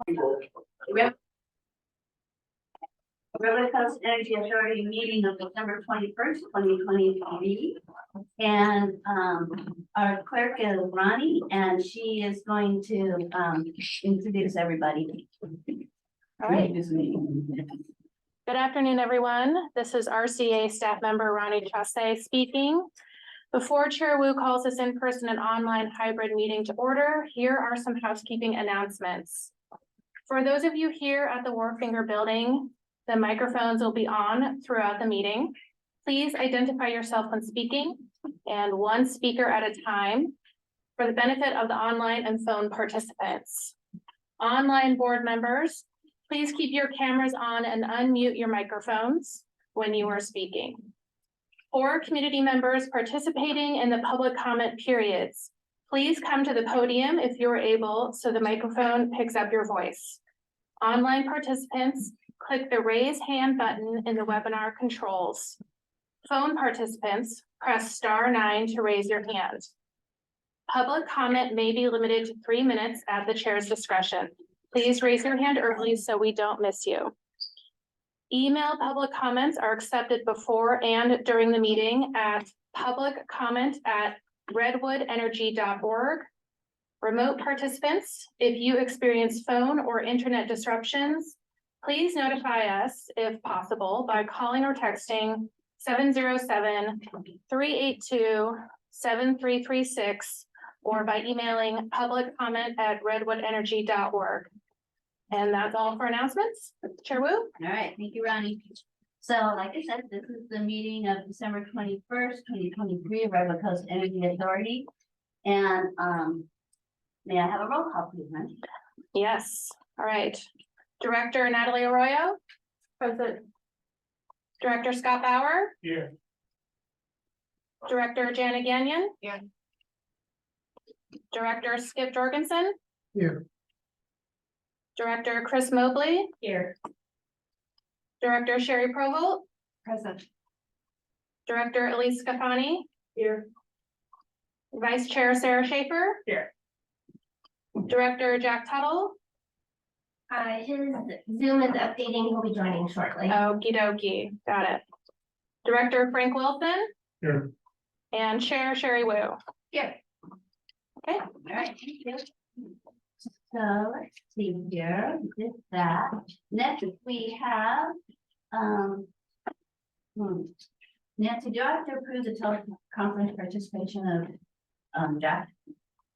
Redwood Coast Energy Authority meeting of December 21st, 2023. And our clerk is Ronnie, and she is going to introduce everybody. All right. Good afternoon, everyone. This is RCA staff member Ronnie Chasse speaking. Before Chair Wu calls this in-person and online hybrid meeting to order, here are some housekeeping announcements. For those of you here at the Wharfinger Building, the microphones will be on throughout the meeting. Please identify yourself when speaking and one speaker at a time for the benefit of the online and phone participants. Online board members, please keep your cameras on and unmute your microphones when you are speaking. For community members participating in the public comment periods, please come to the podium if you're able so the microphone picks up your voice. Online participants, click the raise hand button in the webinar controls. Phone participants, press *9 to raise your hand. Public comment may be limited to 3 minutes at the chair's discretion. Please raise your hand early so we don't miss you. Email public comments are accepted before and during the meeting at publiccomment@redwoodenergy.org. Remote participants, if you experience phone or internet disruptions, please notify us if possible by calling or texting 707-382-7336 or by emailing publiccomment@redwoodenergy.org. And that's all for announcements. Chair Wu? All right, thank you, Ronnie. So like I said, this is the meeting of December 21st, 2023 of Redwood Coast Energy Authority. And may I have a roll call, please, Ronnie? Yes. All right. Director Natalie Arroyo? Present. Director Scott Bauer? Here. Director Janet Gagnon? Here. Director Skip Jorgensen? Here. Director Chris Mobley? Here. Director Sherry Provolt? Present. Director Elise Scafani? Here. Vice Chair Sarah Schaefer? Here. Director Jack Tuttle? Hi, his Zoom is updating. He'll be joining shortly. Okie dokie. Got it. Director Frank Wilson? Here. And Chair Sherry Wu? Here. Okay. All right, thank you. So let's see here, did that. Next we have, Nancy, do I have to approve the teleconference participation of Jack?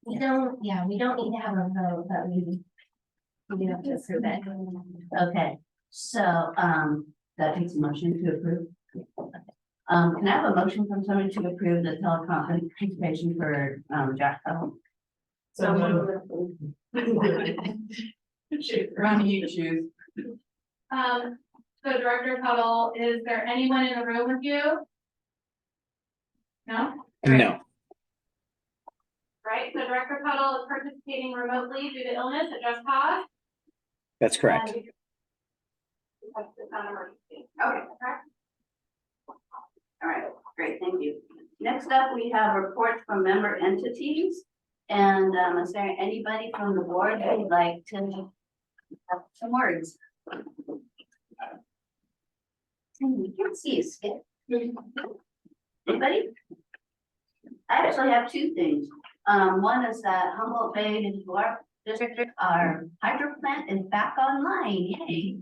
We don't need to have a vote, but we do have to approve it. Okay, so, that takes a motion to approve. Can I have a motion from someone to approve the teleconference participation for, Jack Tuttle? So Ronnie, you choose. So Director Tuttle, is there anyone in the room with you? No? No. Right, so Director Tuttle is participating remotely due to illness at Just Cause? That's correct. It's not an emergency. Okay, correct. All right, great, thank you. Next up, we have reports from member entities. And is there anybody from the board who would like to have some words? We can't see you, Skip. Anybody? I actually have two things. One is that Humboldt Bay and District, our hydro plant is back online, yay.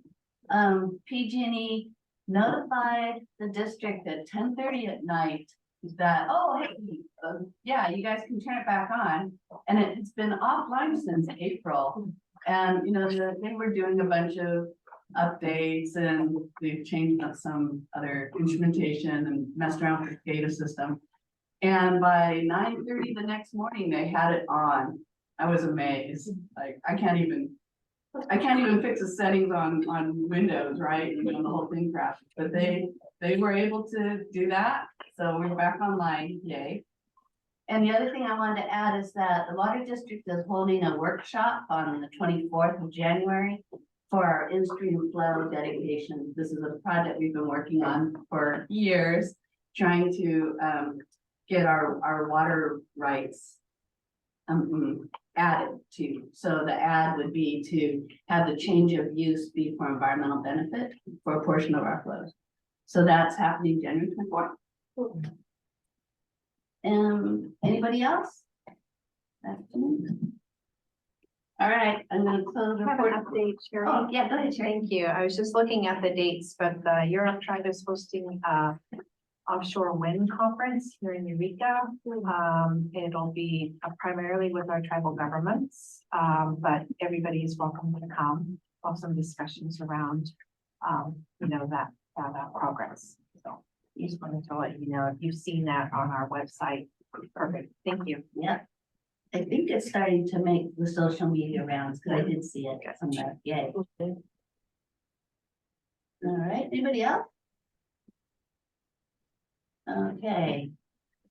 PG&E notified the district at 10:30 at night that, oh, hey, yeah, you guys can turn it back on. And it's been offline since April. And, you know, they were doing a bunch of updates and they've changed up some other instrumentation and messed around with the data system. And by 9:30 the next morning, they had it on. I was amazed. Like, I can't even fix the settings on Windows, right? You know, the whole thing crashed, but they were able to do that. So we're back online, yay. And the other thing I wanted to add is that the water district is holding a workshop on the 24th of January for our in-stream flow dedication. This is a project we've been working on for years, trying to get our water rights added to. So the add would be to have the change of use be for environmental benefit for a portion of our flows. So that's happening January 24th. Anybody else? All right, I'm gonna close the I have an report. update, Sherry. Oh, yeah, go ahead, Sherry. Thank you. I was just looking at the dates, but the Eureka tribe is hosting offshore wind conference here in Eureka. It'll be primarily with our tribal governments, but everybody is welcome to come. We'll have some discussions around, that progress. So just wanted to let you know if you've seen that on our website. Perfect. Thank you. Yeah. I think it's starting to make the social media rounds, because I did see it somewhere. Yay. All right, anybody else? Okay.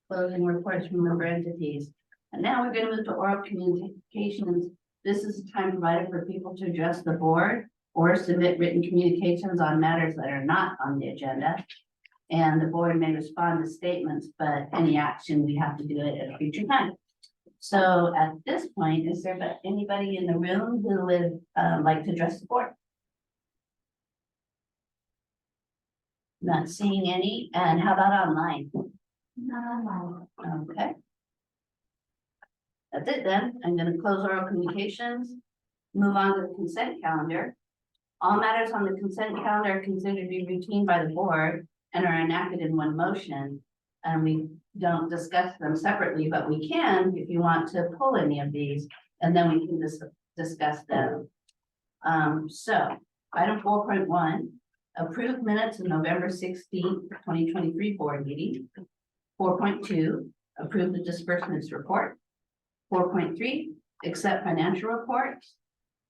Closing reports from member entities. And now we're gonna move to oral communications. This is a time provided for people to address the board or submit written communications on matters that are not on the agenda. And the board may respond to statements, but any action, we have to do it at a future time. So at this point, is there anybody in the room who would like to address the board? Not seeing any, and how about online? Not online. Okay. That's it then. I'm gonna close oral communications, move on to the consent calendar. All matters on the consent calendar are considered to be routine by the board and are enacted in one motion. And we don't discuss them separately, but we can if you want to pull any of these, and then we can discuss them. So item 4.1, approve minutes of November 16th, 2023 board meeting. 4.2, approve the disbursements report. 4.3, accept financial reports.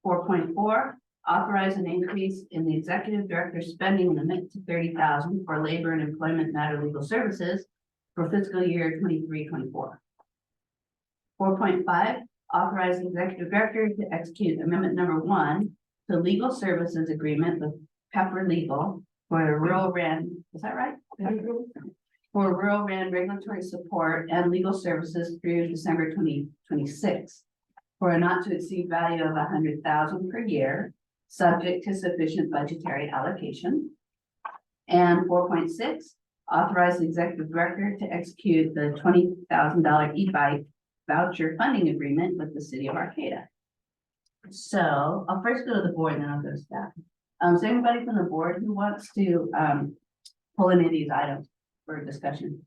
4.4, authorize an increase in the executive director's spending limit to $30,000 for labor and employment matter legal services for fiscal year 23-24. 4.5, authorize the executive director to execute amendment number 1 to legal services agreement with PefferLegal for RuralREN. Is that right? For RuralREN regulatory support and legal services through December 2026 for a not to exceed value of $100,000 per year, subject to sufficient budgetary allocation. And 4.6, authorize the executive director to execute the $20,000 e-bike voucher funding agreement with the city of Arcata. So I'll first go to the board and then I'll go to staff. Is there anybody from the board who wants to pull any of these items for discussion?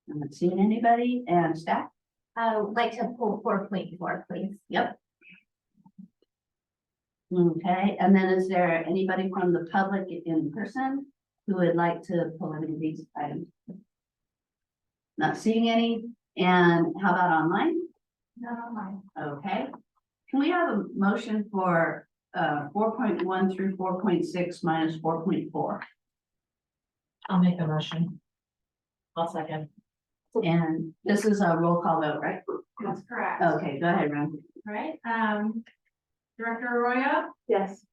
I'm not seeing anybody. And staff? I would like to pull 4.4, please. Yep. Okay, and then is there anybody from the public in person who would like to pull any of these items? Not seeing any. And how about online? Not online. Okay. Can we have a motion for 4.1 through 4.6 minus 4.4? I'll make a motion. I'll second. And this is a roll call vote, right? That's correct. Okay, go ahead, Ron. Right, Director Arroyo, Yes.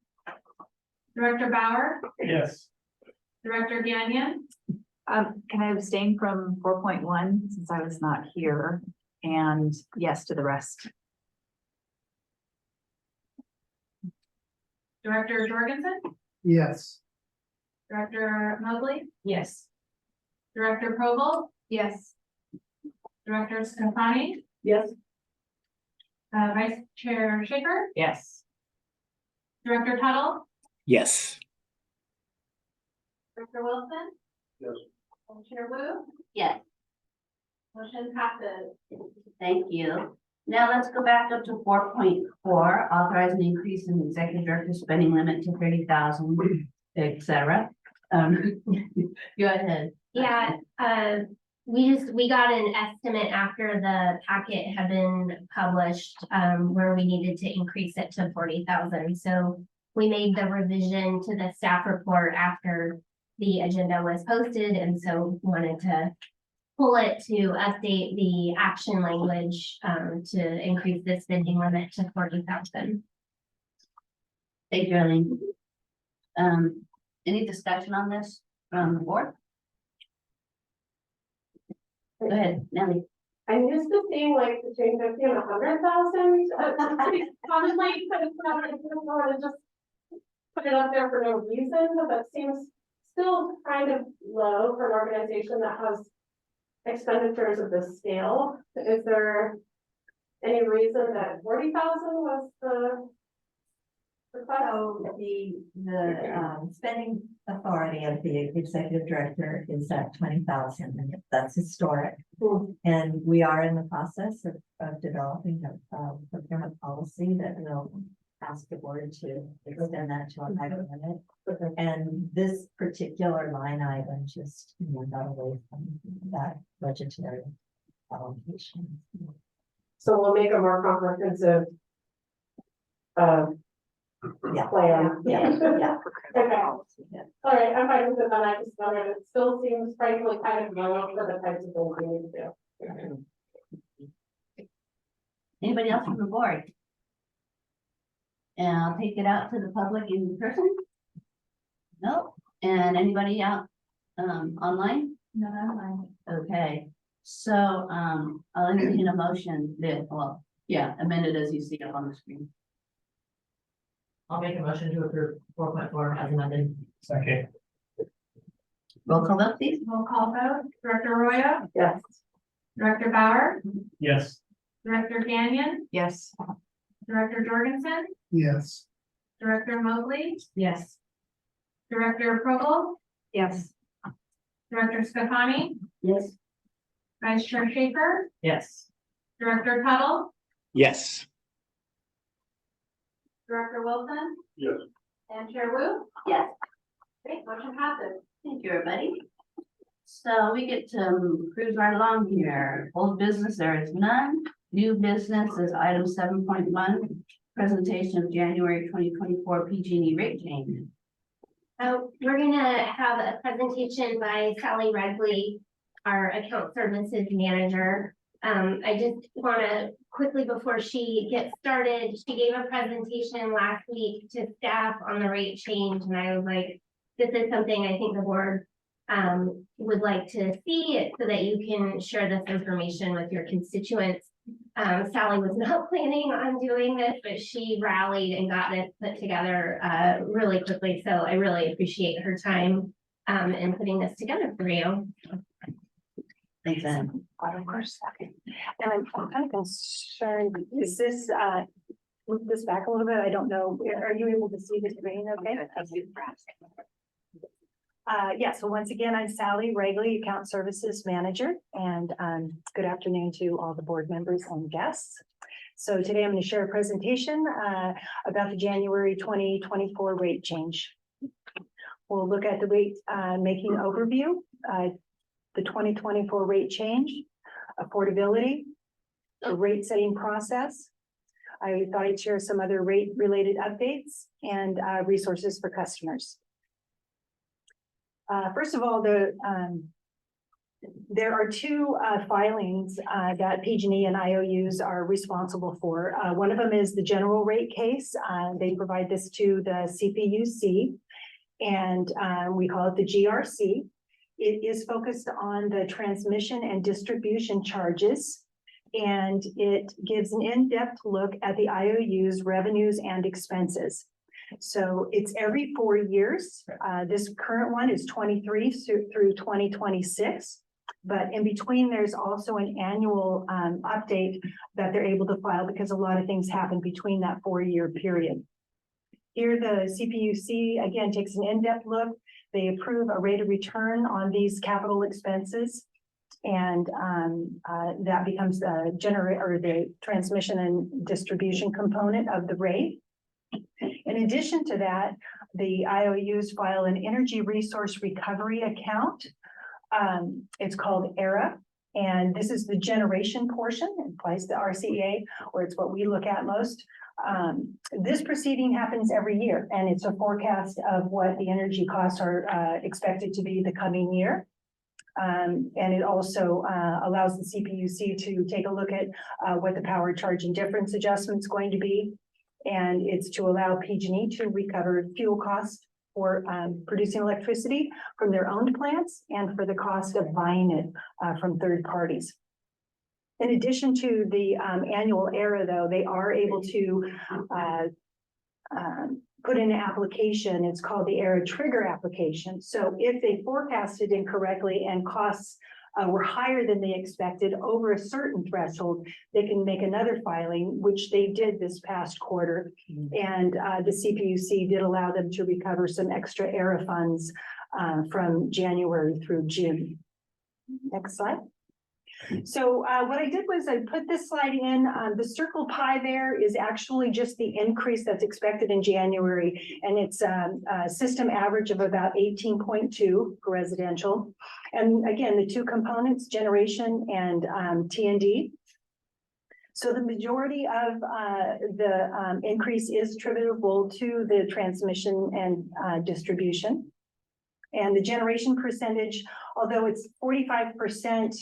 Director Bauer, Yes. Director Gagnon, Can I abstain from 4.1 since I was not here? And yes to the rest. Director Jorgensen, Yes. Director Mobley, Yes. Director Proval. Yes. Director Scafani, Yes. Vice Chair Schaefer, Yes. Director Tuttle, Yes. Director Wilson. Yes. And Chair Wu, Yes, motion passes. thank you. Now let's go back up to 4.4, authorize an increase in the executive director spending limit to 30,000, etc. Go ahead. Yeah, we got an estimate after the packet had been published, where we needed to increase it to 40,000. So we made the revision to the staff report after the agenda was posted, and so wanted to pull it to update the action language, to increase the spending limit to 40,000. Thank you, Arlene. Any discussion on this from the board? Go ahead, Nellie. I'm used to seeing like between 50 and 100,000. Commonly, but it's not, I don't want to just put it up there for no reason, but that seems still kind of low for an organization that has expenditures of this scale. Is there any reason that 40,000 was the request? So the spending authority of the executive director is at 20,000, and that's historic. And we are in the process of developing a procurement policy that will ask the board to extend that to a higher limit. And this particular line item just got away from that budgetary allocation. So we'll make a more comprehensive Yeah. plan. Yeah. Okay. All right, I'm fine with it, but I just wondered, it still seems frankly kind of low for the types of things we need to do. Anybody else from the board? And I'll take it out to the public in person. Nope. And anybody out online? No, online. Okay, so I'll entertain a motion that, well, yeah, amended as you see up on the screen. I'll make a motion to approve 4.4 as amended. Second. Roll call vote, please. Roll call vote, Director Roya, Yes. Director Bauer, Yes. Director Gagnon, Yes. Director Jorgensen, Yes. Director Mobley, Yes. Director Progel, Yes. Director Scafani, Yes. Vice Chair Schaefer, Yes. Director Tuttle, Yes. Director Wilson, Yes. and Chair Wu. Yes. Great, motion passes. Thank you, everybody. So we get to cruise right along here. Old business, there is none. New business is item 7.1, presentation of January 2024 PG&E rate change. We're gonna have a presentation by Sally Redwood, our account services manager. I just wanna quickly, before she gets started, she gave a presentation last week to staff on the rate change, and I was like, this is something I think the board would like to see it so that you can share this information with your constituents. Sally was not planning on doing this, but she rallied and got this put together really quickly. So I really appreciate her time in putting this together for you. Thanks, Ann. And I'm kind of concerned, is this, move this back a little bit? I don't know. Are you able to see the screen? Okay. Yeah, so once again, I'm Sally Regley, Account Services Manager, and good afternoon to all the board members and guests. So today I'm going to share a presentation about the January 2024 rate change. We'll look at the rate making overview, the 2024 rate change, affordability, the rate setting process. I thought I'd share some other rate related updates and resources for customers. First of all, there are two filings that PG&E and IOUs are responsible for. One of them is the general rate case. They provide this to the CPUC, and we call it the GRC. It is focused on the transmission and distribution charges, and it gives an in-depth look at the IOU's revenues and expenses. So it's every 4 years. This current one is 23 through 2026. But in between, there's also an annual update that they're able to file because a lot of things happen between that 4-year period. Here, the CPUC, again, takes an in-depth look. They approve a rate of return on these capital expenses. And that becomes the the transmission and distribution component of the rate. In addition to that, the IOUs file an energy resource recovery account. It's called ERA, and this is the generation portion. It applies to RCEA, or it's what we look at most. This proceeding happens every year, and it's a forecast of what the energy costs are expected to be the coming year. And it also allows the CPUC to take a look at what the power charge and difference adjustment is going to be. And it's to allow PG&E to recover fuel costs for producing electricity from their own plants and for the cost of buying it from third parties. In addition to the annual ERA, though, they are able to put in an application. It's called the ERA trigger application. So if they forecasted incorrectly and costs were higher than they expected over a certain threshold, they can make another filing, which they did this past quarter. And the CPUC did allow them to recover some extra ERA funds from January through June. Next slide. So what I did was I put this slide in, the circle pie there is actually just the increase that's expected in January. And it's a system average of about 18.2 for residential. And again, the two components, generation and T&D. So the majority of the increase is attributable to the transmission and distribution. And the generation percentage, although it's 45%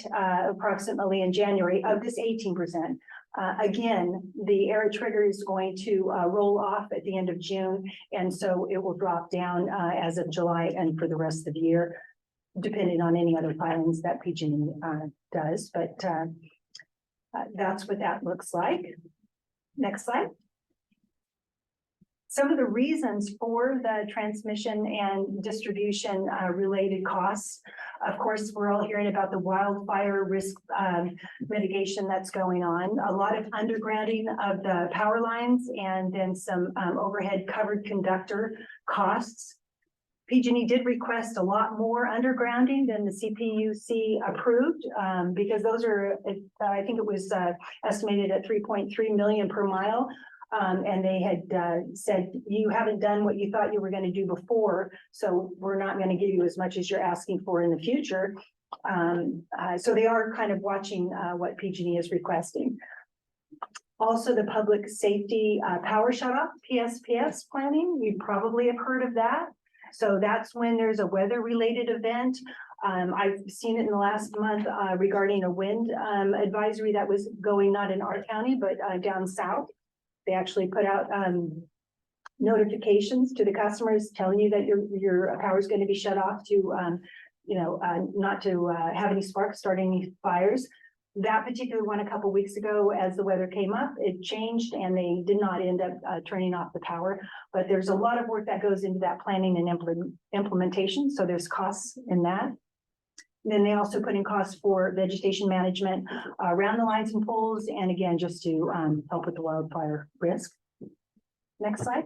approximately in January of this 18%, again, the ERA trigger is going to roll off at the end of June. And so it will drop down as of July and for the rest of the year, depending on any other filings that PG&E does. But that's what that looks like. Next slide. Some of the reasons for the transmission and distribution related costs. Of course, we're all hearing about the wildfire risk mitigation that's going on. A lot of undergrounding of the power lines and then some overhead covered conductor costs. PG&E did request a lot more undergrounding than the CPUC approved because those are, I think it was estimated at 3.3 million per mile. And they had said, you haven't done what you thought you were going to do before, so we're not going to give you as much as you're asking for in the future. So they are kind of watching what PG&E is requesting. Also, the public safety power shutoff, PSPS planning, you probably have heard of that. So that's when there's a weather-related event. I've seen it in the last month regarding a wind advisory that was going not in our county, but down south. They actually put out notifications to the customers telling you that your power is going to be shut off to, not to have any sparks, start any fires. That particular one a couple of weeks ago, as the weather came up, it changed and they did not end up turning off the power. But there's a lot of work that goes into that planning and implementation. So there's costs in that. And then they also put in costs for vegetation management around the lines and poles, and again, just to help with the wildfire risk. Next slide.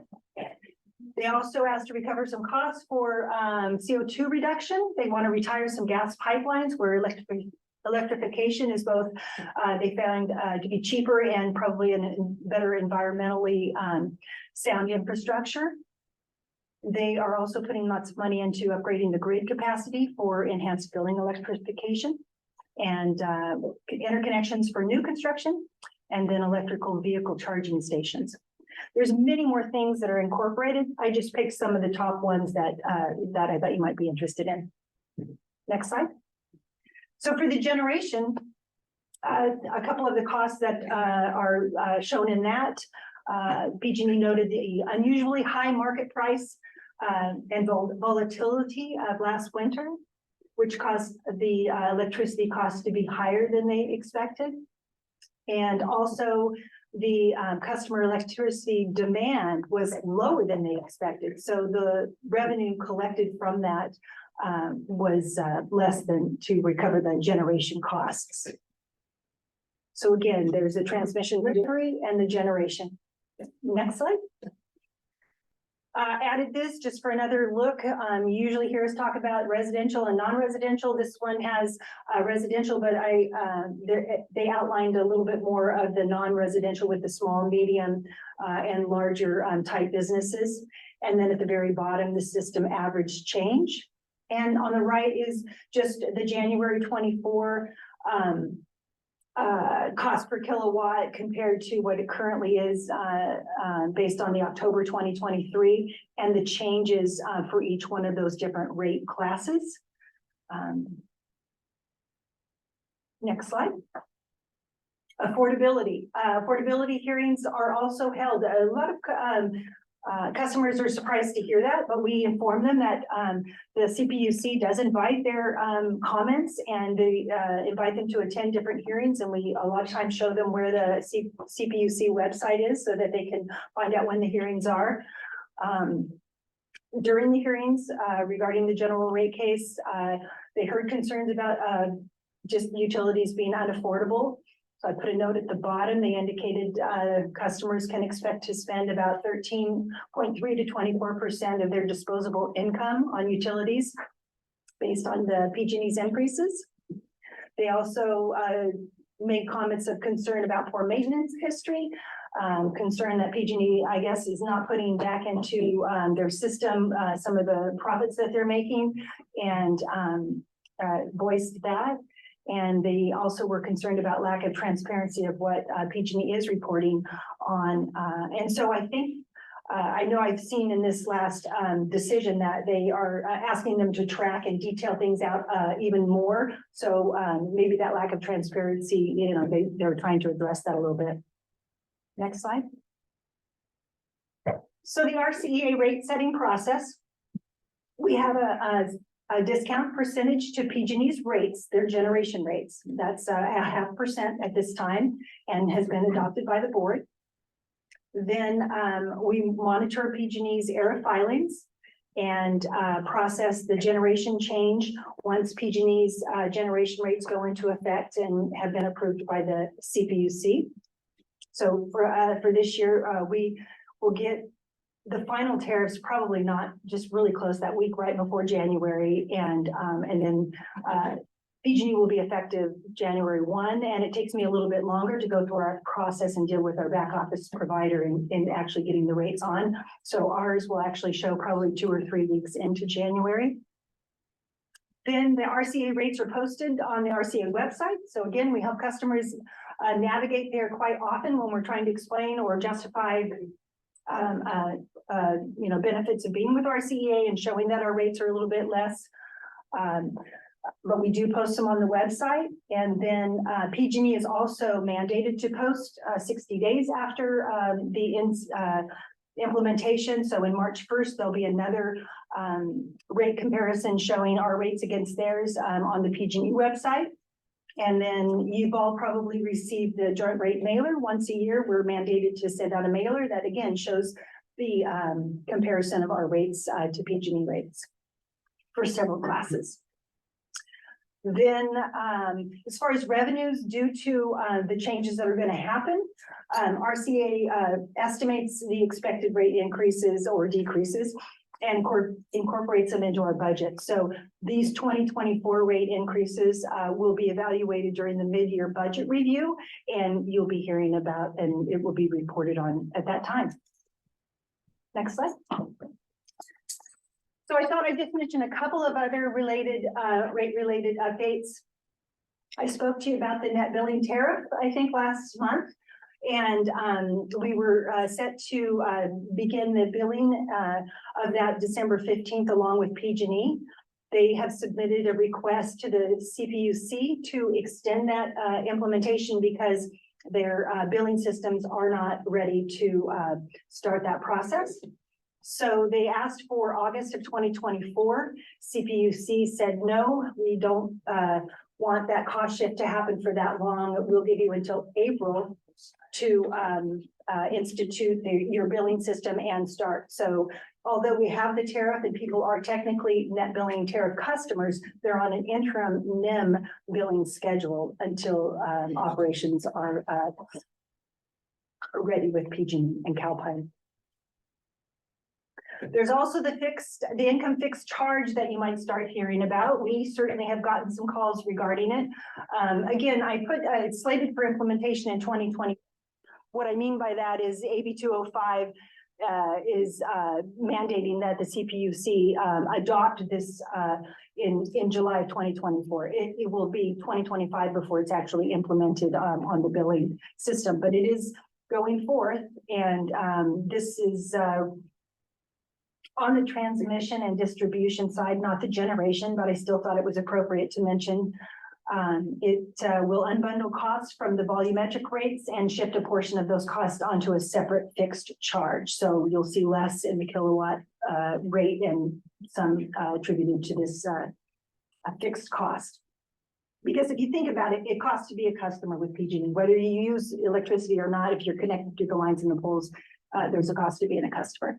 They also asked to recover some costs for CO2 reduction. They want to retire some gas pipelines where electrification is both, they found to be cheaper and probably a better environmentally sound infrastructure. They are also putting lots of money into upgrading the grid capacity for enhanced building electrification and interconnections for new construction, and then electrical vehicle charging stations. There's many more things that are incorporated. I just picked some of the top ones that I thought you might be interested in. Next slide. So for the generation, a couple of the costs that are shown in that, PG&E noted the unusually high market price and volatility of last winter, which caused the electricity costs to be higher than they expected. And also the customer electricity demand was lower than they expected. So the revenue collected from that was less than to recover the generation costs. So again, there's a transmission delivery and the generation. Next slide. Added this just for another look. You usually hear us talk about residential and non-residential. This one has residential, but they outlined a little bit more of the non-residential with the small, medium, and larger type businesses. And then at the very bottom, the system average change. And on the right is just the January 24 cost per kilowatt compared to what it currently is based on the October 2023 and the changes for each one of those different rate classes. Next slide. Affordability. Affordability hearings are also held. A lot of Customers are surprised to hear that, but we inform them that the CPUC does invite their comments, and they invite them to attend different hearings, and we a lot of times show them where the CPUC website is so that they can find out when the hearings are. During the hearings regarding the general rate case, they heard concerns about just utilities being unaffordable. So I put a note at the bottom. They indicated customers can expect to spend about 13.3 to 24% of their disposable income on utilities based on the PG&E's increases. They also made comments of concern about poor maintenance history, concern that PG&E, I guess, is not putting back into their system some of the profits that they're making, and voiced that. And they also were concerned about lack of transparency of what PG&E is reporting on. And so I think, I know I've seen in this last decision that they are asking them to track and detail things out even more. So maybe that lack of transparency, you know, they're trying to address that a little bit. Next slide. So the RCEA rate setting process, we have a discount percentage to PG&E's rates, their generation rates. That's a 0.5% at this time and has been adopted by the board. Then we monitor PG&E's ERA filings and process the generation change once PG&E's generation rates go into effect and have been approved by the CPUC. So for this year, we will get the final tariffs, probably not just really close that week right before January, and then PG&E will be effective January 1, and it takes me a little bit longer to go through our process and deal with our back office provider in actually getting the rates on. So ours will actually show probably 2 or 3 weeks into January. Then the RCA rates are posted on the RCA website. So again, we help customers navigate there quite often when we're trying to explain or justify you know, benefits of being with RCEA and showing that our rates are a little bit less. But we do post them on the website. And then PG&E is also mandated to post 60 days after the implementation. So in March 1st, there'll be another rate comparison showing our rates against theirs on the PG&E website. And then you've all probably received the joint rate mailer once a year. We're mandated to send out a mailer that again shows the comparison of our rates to PG&E rates for several classes. Then as far as revenues due to the changes that are going to happen, RCA estimates the expected rate increases or decreases and incorporates them into our budget. So these 2024 rate increases will be evaluated during the mid-year budget review, and you'll be hearing about, and it will be reported on at that time. Next slide. So I thought I'd just mention a couple of other related rate-related updates. I spoke to you about the net billing tariff, I think last month. And we were set to begin the billing of that December 15th, along with PG&E. They have submitted a request to the CPUC to extend that implementation because their billing systems are not ready to start that process. So they asked for August of 2024. CPUC said, no, we don't want that cost shift to happen for that long. We'll give you until April to institute your billing system and start. So although we have the tariff and people are technically net billing tariff customers, they're on an interim NIM billing schedule until operations are ready with PG&E and Calpine. There's also the income fixed charge that you might start hearing about. We certainly have gotten some calls regarding it. Again, I put it's slated for implementation in 2020. What I mean by that is AB 205 is mandating that the CPUC adopt this in July of 2024. It will be 2025 before it's actually implemented on the billing system, but it is going forth, and this is on the transmission and distribution side, not the generation, but I still thought it was appropriate to mention It will unbundle costs from the volumetric rates and shift a portion of those costs onto a separate fixed charge. So you'll see less in the kilowatt rate and some attributed to this fixed cost. Because if you think about it, it costs to be a customer with PG&E, whether you use electricity or not. If you're connected to the lines and the poles, there's a cost to being a customer.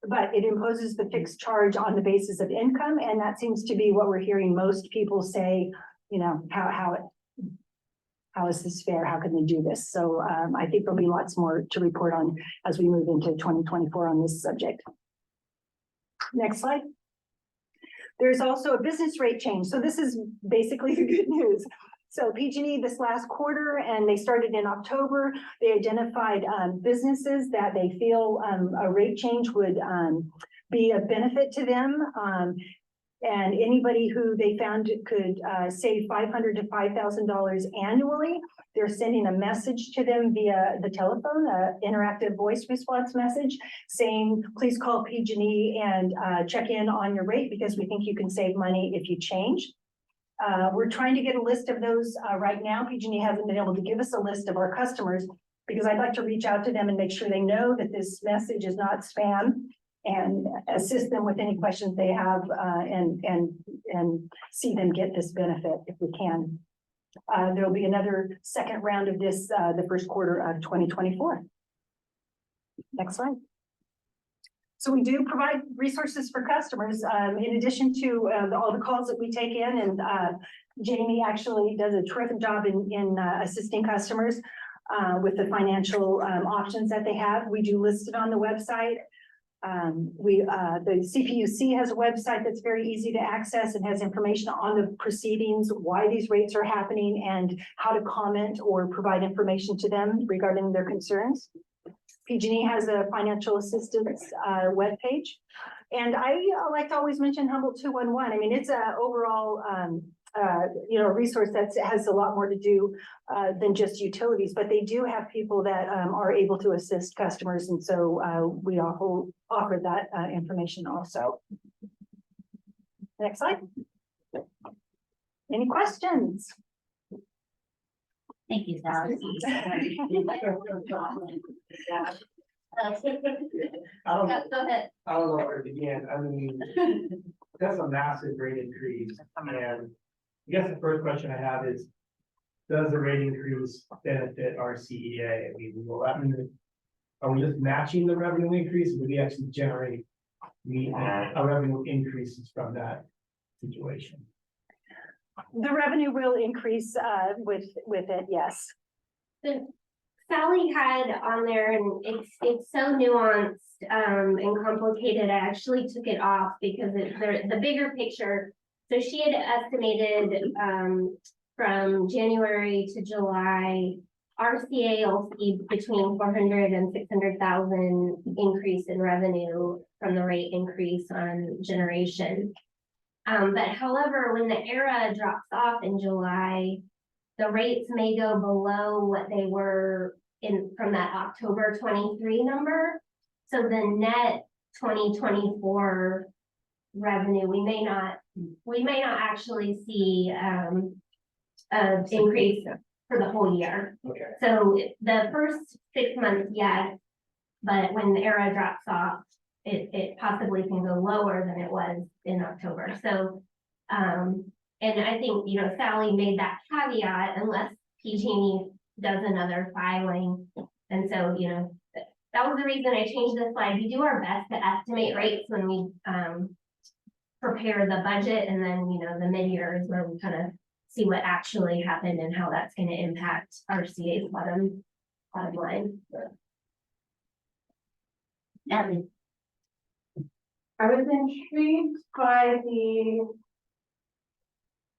But it imposes the fixed charge on the basis of income, and that seems to be what we're hearing most people say. You know, how is this fair? How can they do this? So I think there'll be lots more to report on as we move into 2024 on this subject. Next slide. There's also a business rate change. So this is basically the good news. So PG&E this last quarter, and they started in October, they identified businesses that they feel a rate change would be a benefit to them. And anybody who they found could save $500 to $5,000 annually, they're sending a message to them via the telephone, an interactive voice response message saying, please call PG&E and check in on your rate because we think you can save money if you change. We're trying to get a list of those right now. PG&E hasn't been able to give us a list of our customers because I'd like to reach out to them and make sure they know that this message is not spam and assist them with any questions they have and see them get this benefit if we can. There'll be another second round of this the first quarter of 2024. Next slide. So we do provide resources for customers in addition to all the calls that we take in, and Jamie actually does a terrific job in assisting customers with the financial options that they have. We do list it on the website. The CPUC has a website that's very easy to access and has information on the proceedings, why these rates are happening, and how to comment or provide information to them regarding their concerns. PG&E has a financial assistance webpage. And I like to always mention Humboldt 211. I mean, it's a overall resource that has a lot more to do than just utilities, but they do have people that are able to assist customers. And so we offer that information also. Next slide. Any questions? Thank you, Sally. Go ahead. I don't know where to begin. I mean, that's a massive rate increase. And I guess the first question I have is, does the rate increase benefit our CEA? I mean, are we just matching the revenue increase? Or do we actually generate a revenue increases from that situation? The revenue will increase with it, yes. So Sally had on there, and it's so nuanced and complicated. I actually took it off because the bigger picture. So she had estimated from January to July, RCA will see between 400 and 600,000 increase in revenue from the rate increase on generation. But however, when the ERA drops off in July, the rates may go below what they were from that October 23 number. So the net 2024 revenue, we may not actually see an increase for the whole year. Okay. So the first 6 months, yes, but when the ERA drops off, it possibly can go lower than it was in October. So, and I think, Sally made that caveat unless PG&E does another filing. And so, that was the reason I changed the slide. We do our best to estimate rates when we prepare the budget, and then, the mid-year is where we kind of see what actually happened and how that's going to impact RCA's bottom line. Natalie. I was intrigued by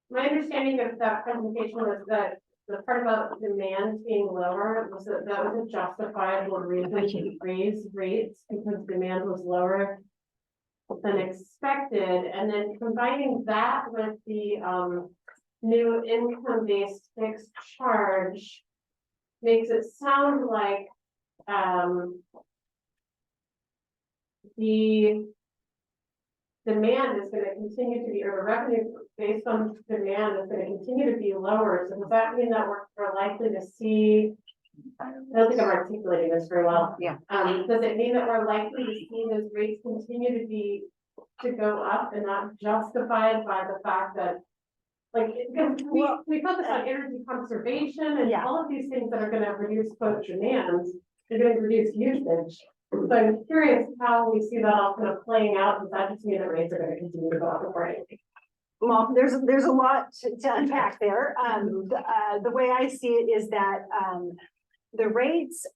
my understanding of that presentation was that the part about demand being lower was that was a justifiable reason to raise rates because demand was lower than expected. And then combining that with the new income-based fixed charge makes it sound like the demand is going to continue to be, or the revenue based on demand is gonna continue to be lower, so does that mean that we're likely to see? I don't think I'm articulating this very well. Yeah. Does it mean that we're likely to see those rates continue to go up and not justified by the fact that like, because we focus on energy conservation and Yeah. all of these things that are gonna reduce both demands, they're gonna reduce usage. So I'm curious how we see that all kind of playing out, does that just mean the rates are gonna continue to go up accordingly? Well, there's a lot to unpack there. The way I see it is that, the rates,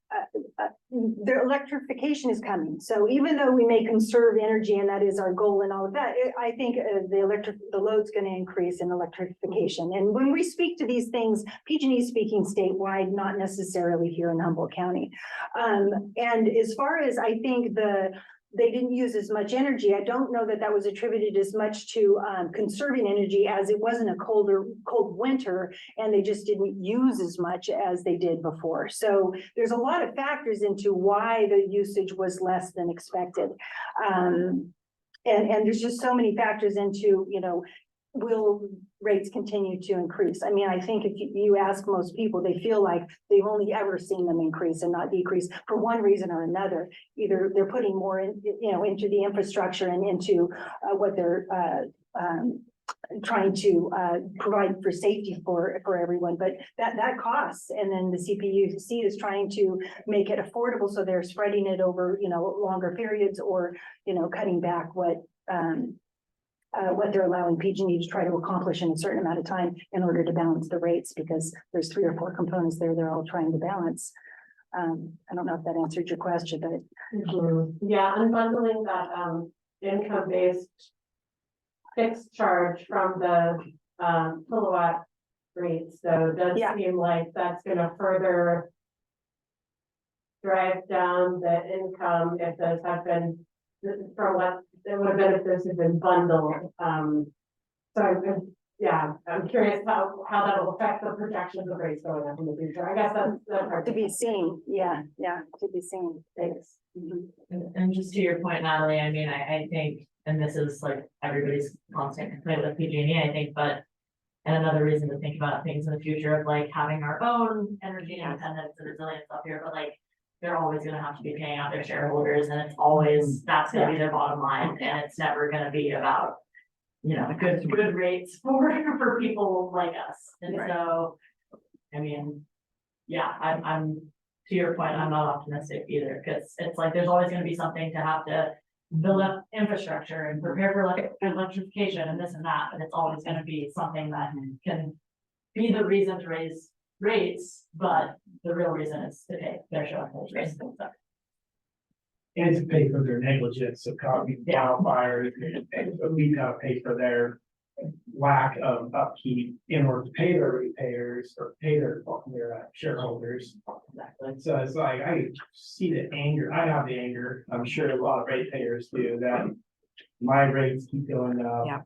the electrification is coming. So even though we may conserve energy and that is our goal and all of that, I think the load's going to increase in electrification. And when we speak to these things, PG&E is speaking statewide, not necessarily here in Humboldt County. And as far as I think they didn't use as much energy. I don't know that was attributed as much to conserving energy as it wasn't a cold winter and they just didn't use as much as they did before. So there's a lot of factors into why the usage was less than expected. And there's just so many factors into, will rates continue to increase? I mean, I think if you ask most people, they feel like they've only ever seen them increase and not decrease for one reason or another. Either they're putting more in, into the infrastructure and into what they're trying to provide for safety for everyone, but that costs. And then the CPUC is trying to make it affordable, so they're spreading it over longer periods or cutting back what they're allowing PG&E to try to accomplish in a certain amount of time in order to balance the rates, because there's 3 or 4 components there they're all trying to balance. I don't know if that answered your question, but yeah, unbundling that income-based fixed charge from the kilowatt rates, so it does seem like that's gonna further drive down the income if those have been from what it would have been if those had been bundled. So I'm curious how that will affect the projections of rates going up in the future. I guess that's hard to be seen. Yeah, to be seen. Thanks. And just to your point, Natalie, I mean, I think, and this is like everybody's constant complaint with PG&E, I think, but and another reason to think about things in the future of like having our own energy independence and resilience up here, but like they're always going to have to be paying out their shareholders, and it's always that's going to be their bottom line, and it's never going to be about good rates for people like us. And so, I mean, yeah, I'm to your point, I'm not optimistic either, because it's like there's always going to be something to have to build up infrastructure and prepare for electrification and this and that, but it's always going to be something that can be the reason to raise rates, but the real reason is to pay their shareholders. And to pay for their negligence of causing wildfires, and so we gotta pay for their lack of upkeep in order to pay their ratepayers or pay their shareholders. And so it's like, I see the anger, I have the anger, I'm sure a lot of ratepayers do, that my rates keep going up,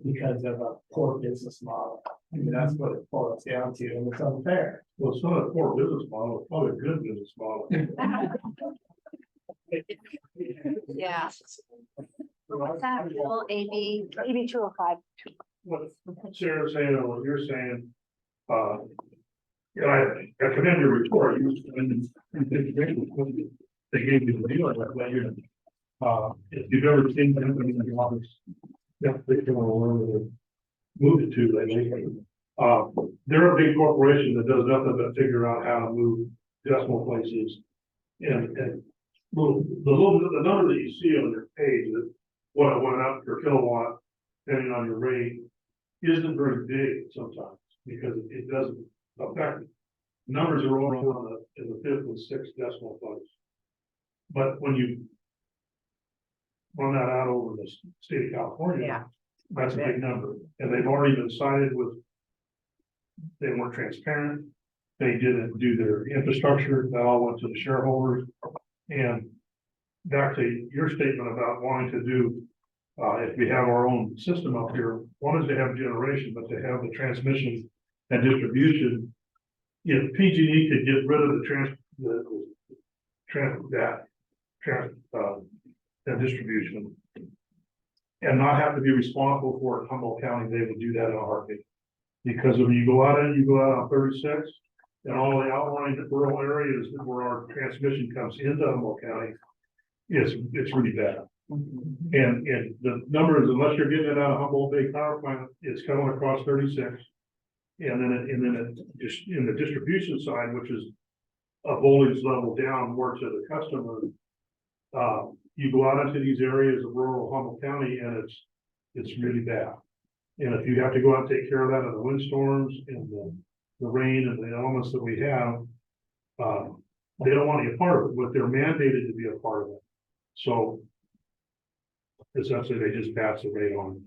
because of a poor business model. I mean, that's what it boils down to, and it's unfair. Well, it's not a poor business model, it's probably a good business model. Yeah. What's that, Bill? AB 205. What Sarah's saying and what you're saying, I commend your report. They gave you the deal like that. If you've ever seen them in the office, they can move it to lately. They're a big corporation that does nothing but figure out how to move decimal places. And the number that you see on your page, that what went up per kilowatt, depending on your rate, isn't very big sometimes, because it doesn't affect it. Numbers are only in the 5th and 6th decimal place. But when you run that out over the state of California, that's a big number. And they've already been cited with, they weren't transparent. They didn't do their infrastructure. That all went to the shareholders. And back to your statement about wanting to do, if we have our own system up here, one is to have generation, but to have the transmission and distribution. If PG&E could get rid of that distribution and not have to be responsible for it in Humboldt County, they would do that in a heartbeat. Because when you go out on 36, and all the outlying rural areas where our transmission comes into Humboldt County, it's really bad. And the numbers, unless you're getting it out of Humboldt Bay Power Plant, it's coming across 36. And then just in the distribution side, which is a voltage level down more to the customer, you go out into these areas of rural Humboldt County and it's really bad. And if you have to go out and take care of that in the windstorms and the rain and the elements that we have, they don't want to be a part of it, but they're mandated to be a part of it. So essentially, they just pass the rate on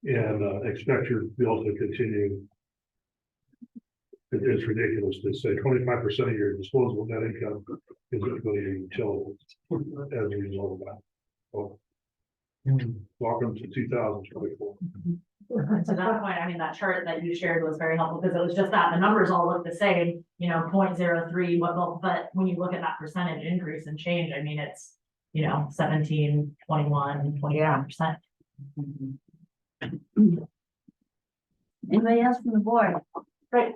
and expect your bill to continue. It's ridiculous to say 25% of your disposable net income is going to your utilities as a result of that. So, welcome to 2024. To that point, I mean, that chart that you shared was very helpful because it was just that the numbers all look the same, 0.03, but when you look at that percentage increase and change, I mean, it's, 17, 21, 25%. Anybody else from the board? Right.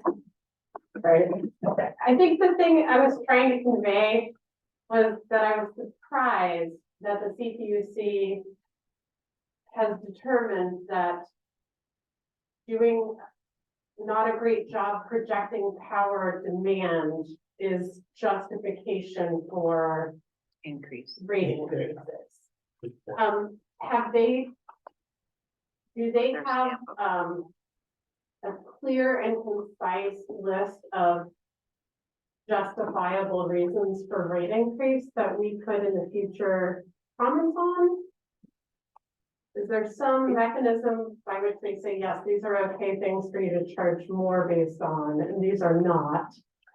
I think the thing I was trying to convey was that I was surprised that the CPUC has determined that doing not a great job projecting power demand is justification for rate increases. Do they have a clear and concise list of justifiable reasons for rate increase that we could in the future comment on? Is there some mechanism by which they say, yes, these are okay things for you to charge more based on, and these are not?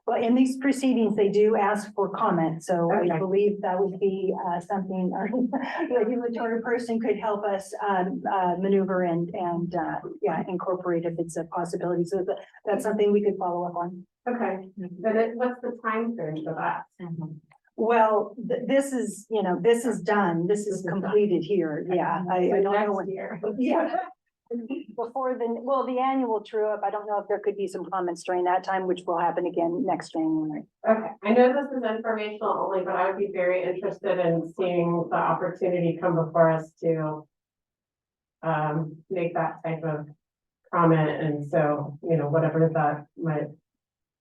Well, in these proceedings, they do ask for comment, so Okay. I believe that would be something our regulatory person could help us maneuver and incorporate if it's a possibility. So that's something we could follow up on. Okay, then what's the time frame for that? Well, this is, this is done. This is completed here. Yeah, I don't know Next when. year. Yeah. Before the annual true up, I don't know if there could be some comments during that time, which will happen again next January. Okay, I know this is informational only, but I would be very interested in seeing the opportunity come before us to make that type of comment, and so, whatever that might,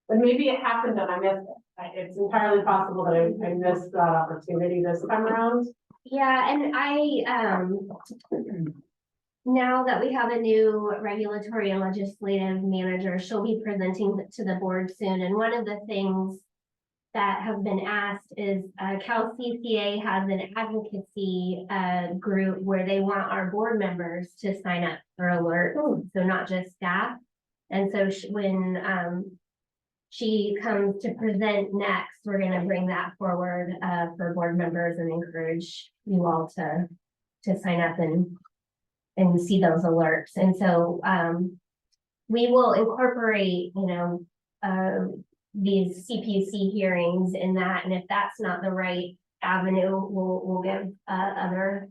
but maybe it happened and I missed it. It's entirely possible that I missed that opportunity this time around. Yeah, and now that we have a new regulatory and legislative manager, she'll be presenting to the board soon. And one of the things that have been asked is Cal CCA has an advocacy group where they want our board members to sign up for alerts, so not just staff. And so when she comes to present next, we're going to bring that forward for board members and encourage you all to sign up and see those alerts. And so we will incorporate, these CPUC hearings in that. And if that's not the right avenue, we'll give other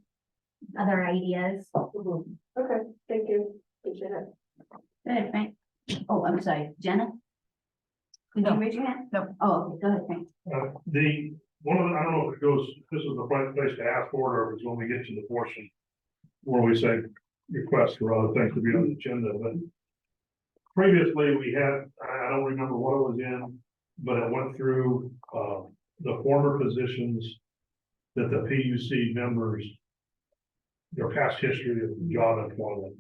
ideas. Okay, thank you. Appreciate it. Good, Frank. Oh, I'm sorry, Jenna? Could you raise your hand? No. Oh, okay, go ahead, Frank. I don't know if it goes, this is the right place to ask for it, or if it's when we get to the portion where we say request for other things to be on the agenda, but previously we had, I don't remember what it was in, but it went through, the former positions that the PUC members, their past history of job employment.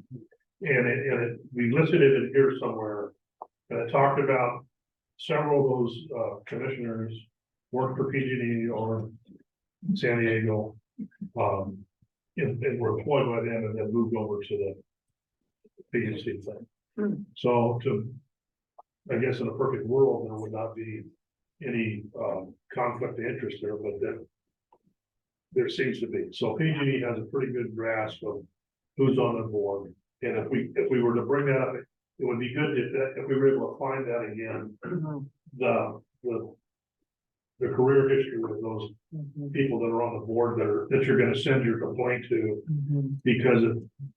And we listed it in here somewhere, and it talked about several of those, commissioners worked for PG&E or San Diego, and were employed by them and then moved over to the PUC thing. So I guess in a perfect world, there would not be any conflict of interest there, but there seems to be. So PG&E has a pretty good grasp of who's on the board. And if we were to bring that up, it would be good if we were able to find that again, the the career history of those people that are on the board that you're gonna send your complaint to. Because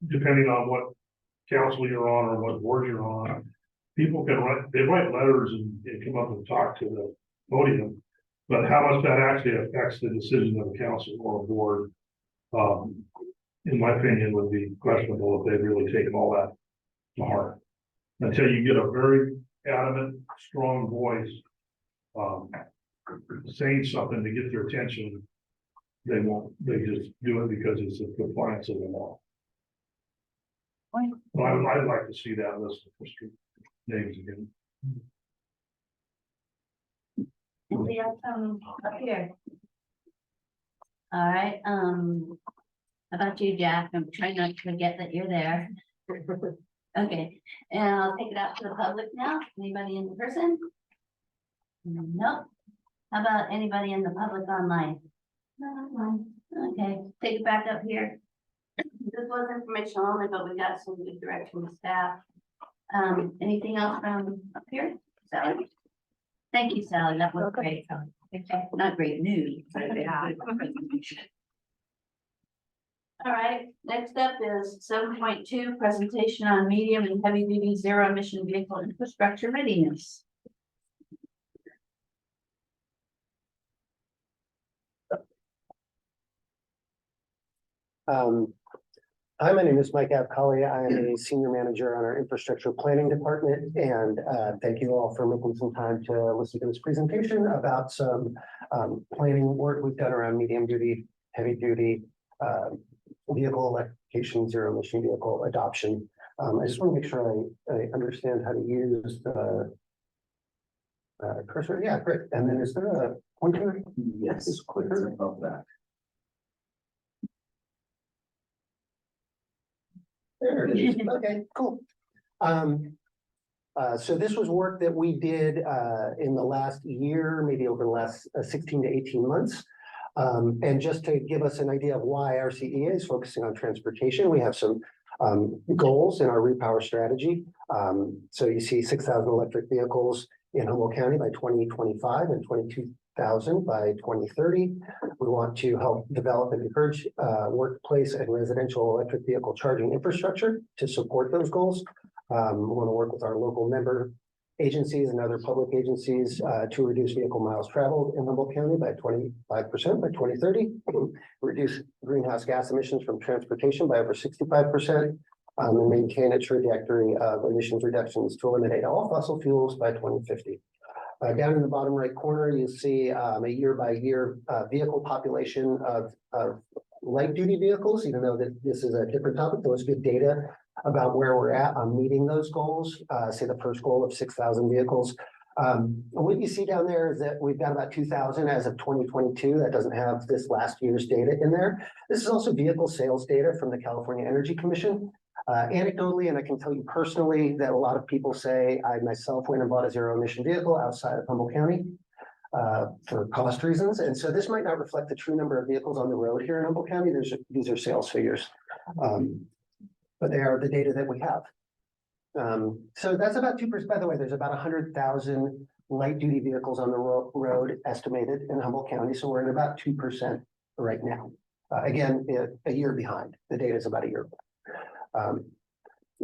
depending on what council you're on or what board you're on, people can write letters and come up and talk to the podium. But how much that actually affects the decision of the council or a board, in my opinion, would be questionable if they really take all that to heart. Until you get a very adamant, strong voice, saying something to get their attention, they won't, they just do it because it's a compliance of the law. But I'd like to see that list of street names again. We have some up here. All right, how about you, Jack? I'm trying not to forget that you're there. Okay, and I'll take it out to the public now. Anybody in person? Nope. How about anybody in the public online? Okay, take it back up here. This was informational only, but we got some good direction with staff. Anything else from up here? Sally? Thank you, Sally. That was great. Not great news. But yeah. All right, next up is 7.2, presentation on medium and heavy duty zero emission vehicle infrastructure readiness. Hi, my name is Mike Avcali. I am a senior manager on our infrastructure planning department, and thank you all for making some time to listen to this presentation about some planning work we've done around medium duty, heavy duty vehicle electrification, zero emission vehicle adoption. I just want to make sure I understand how to use the cursor. Yeah, great. And then is there a pointer? Yes, it's clicker above that. There it is. Okay, cool. So this was work that we did in the last year, maybe over the last 16 to 18 months. And just to give us an idea of why RCEA is focusing on transportation, we have some goals in our repower strategy. So you see 6,000 electric vehicles in Humboldt County by 2025 and 22,000 by 2030. We want to help develop and encourage workplace and residential electric vehicle charging infrastructure to support those goals. We want to work with our local member agencies and other public agencies to reduce vehicle miles traveled in Humboldt County by 25% by 2030, reduce greenhouse gas emissions from transportation by over 65%, and maintain a trajectory of emissions reductions to eliminate all fossil fuels by 2050. Down in the bottom right corner, you see a year by year vehicle population of light duty vehicles, even though that this is a different topic. There was good data about where we're at on meeting those goals. Say the first goal of 6,000 vehicles. What you see down there is that we've got about 2,000 as of 2022. That doesn't have this last year's data in there. This is also vehicle sales data from the California Energy Commission. Anecdotally, and I can tell you personally that a lot of people say I myself went and bought a zero emission vehicle outside of Humboldt County for cost reasons. And so this might not reflect the true number of vehicles on the road here in Humboldt County. These are sales figures, but they are the data that we have. So that's about 2%. By the way, there's about 100,000 light duty vehicles on the road estimated in Humboldt County. So we're at about 2% right now. Again, a year behind. The data is about a year.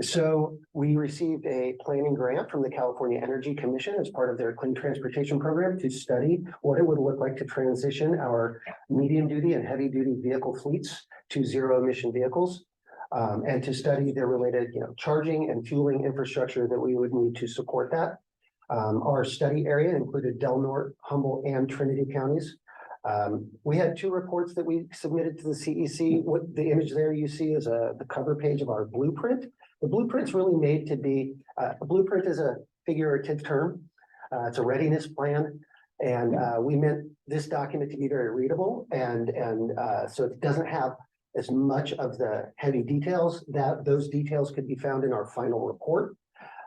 So we received a planning grant from the California Energy Commission as part of their clean transportation program to study what it would look like to transition our medium duty and heavy duty vehicle fleets to zero emission vehicles, and to study the related, charging and fueling infrastructure that we would need to support that. Our study area included Del Norte, Humboldt, and Trinity counties. We had 2 reports that we submitted to the CEC. What the image there you see is the cover page of our blueprint. The blueprint's really made to be, a blueprint is a figurative term. It's a readiness plan. And we meant this document to be very readable. And so it doesn't have as much of the heavy details. Those details could be found in our final report.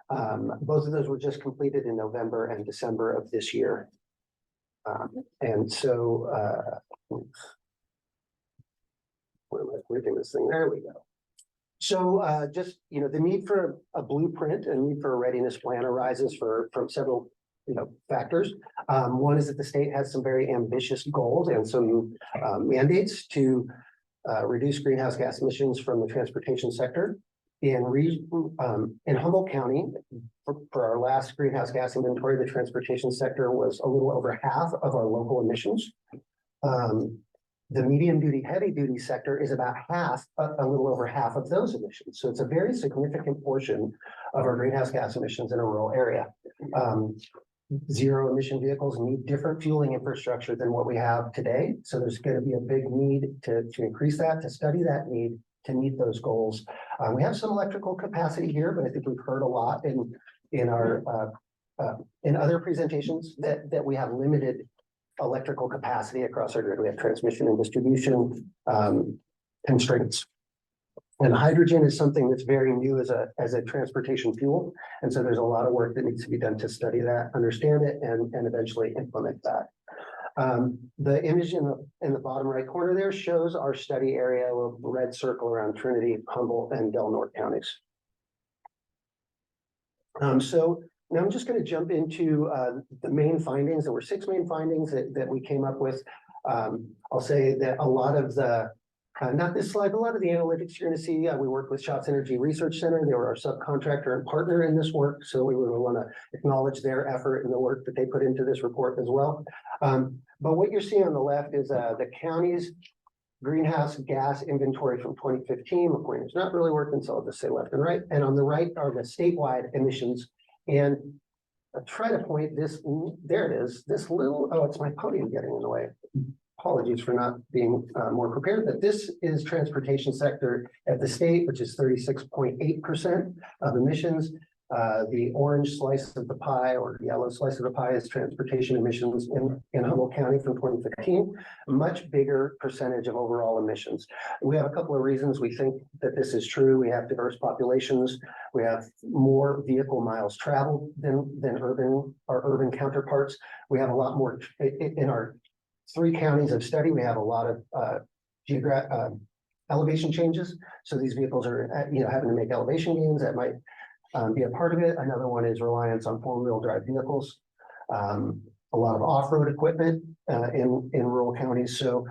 Both of those were just completed in November and December of this year. And so, where am I putting this thing? There we go. So just, the need for a blueprint and need for a readiness plan arises from several factors. One is that the state has some very ambitious goals and some mandates to reduce greenhouse gas emissions from the transportation sector. In Humboldt County, for our last greenhouse gas inventory, the transportation sector was a little over half of our local emissions. The medium duty, heavy duty sector is about half, a little over half of those emissions. So it's a very significant portion of our greenhouse gas emissions in a rural area. Zero emission vehicles need different fueling infrastructure than what we have today. So there's going to be a big need to increase that, to study that need to meet those goals. We have some electrical capacity here, but I think we've heard a lot in our in other presentations that we have limited electrical capacity across our grid. We have transmission and distribution constraints. And hydrogen is something that's very new as a transportation fuel. And so there's a lot of work that needs to be done to study that, understand it, and eventually implement that. The image in the bottom right corner there shows our study area of red circle around Trinity, Humboldt, and Del Norte counties. So now I'm just going to jump into the main findings. There were 6 main findings that we came up with. I'll say that a lot of the not this slide, a lot of the analytics you're going to see, we worked with Shots Energy Research Center. They were our subcontractor and partner in this work. So we would want to acknowledge their effort and the work that they put into this report as well. But what you're seeing on the left is the county's greenhouse gas inventory from 2015. My pointer's not really working, so I'll just say left and right. And on the right are the statewide emissions. And I'll try to point this, there it is, this little, oh, it's my podium getting in the way. Apologies for not being more prepared, but this is transportation sector at the state, which is 36.8% of emissions. The orange slice of the pie or yellow slice of the pie is transportation emissions in Humboldt County from 2015, a much bigger percentage of overall emissions. We have a couple of reasons we think that this is true. We have diverse populations. We have more vehicle miles traveled than our urban counterparts. We have a lot more in our 3 counties of study. We have a lot of elevation changes. So these vehicles are, having to make elevation gains that might be a part of it. Another one is reliance on 4-wheel drive vehicles. A lot of off-road equipment in rural counties. So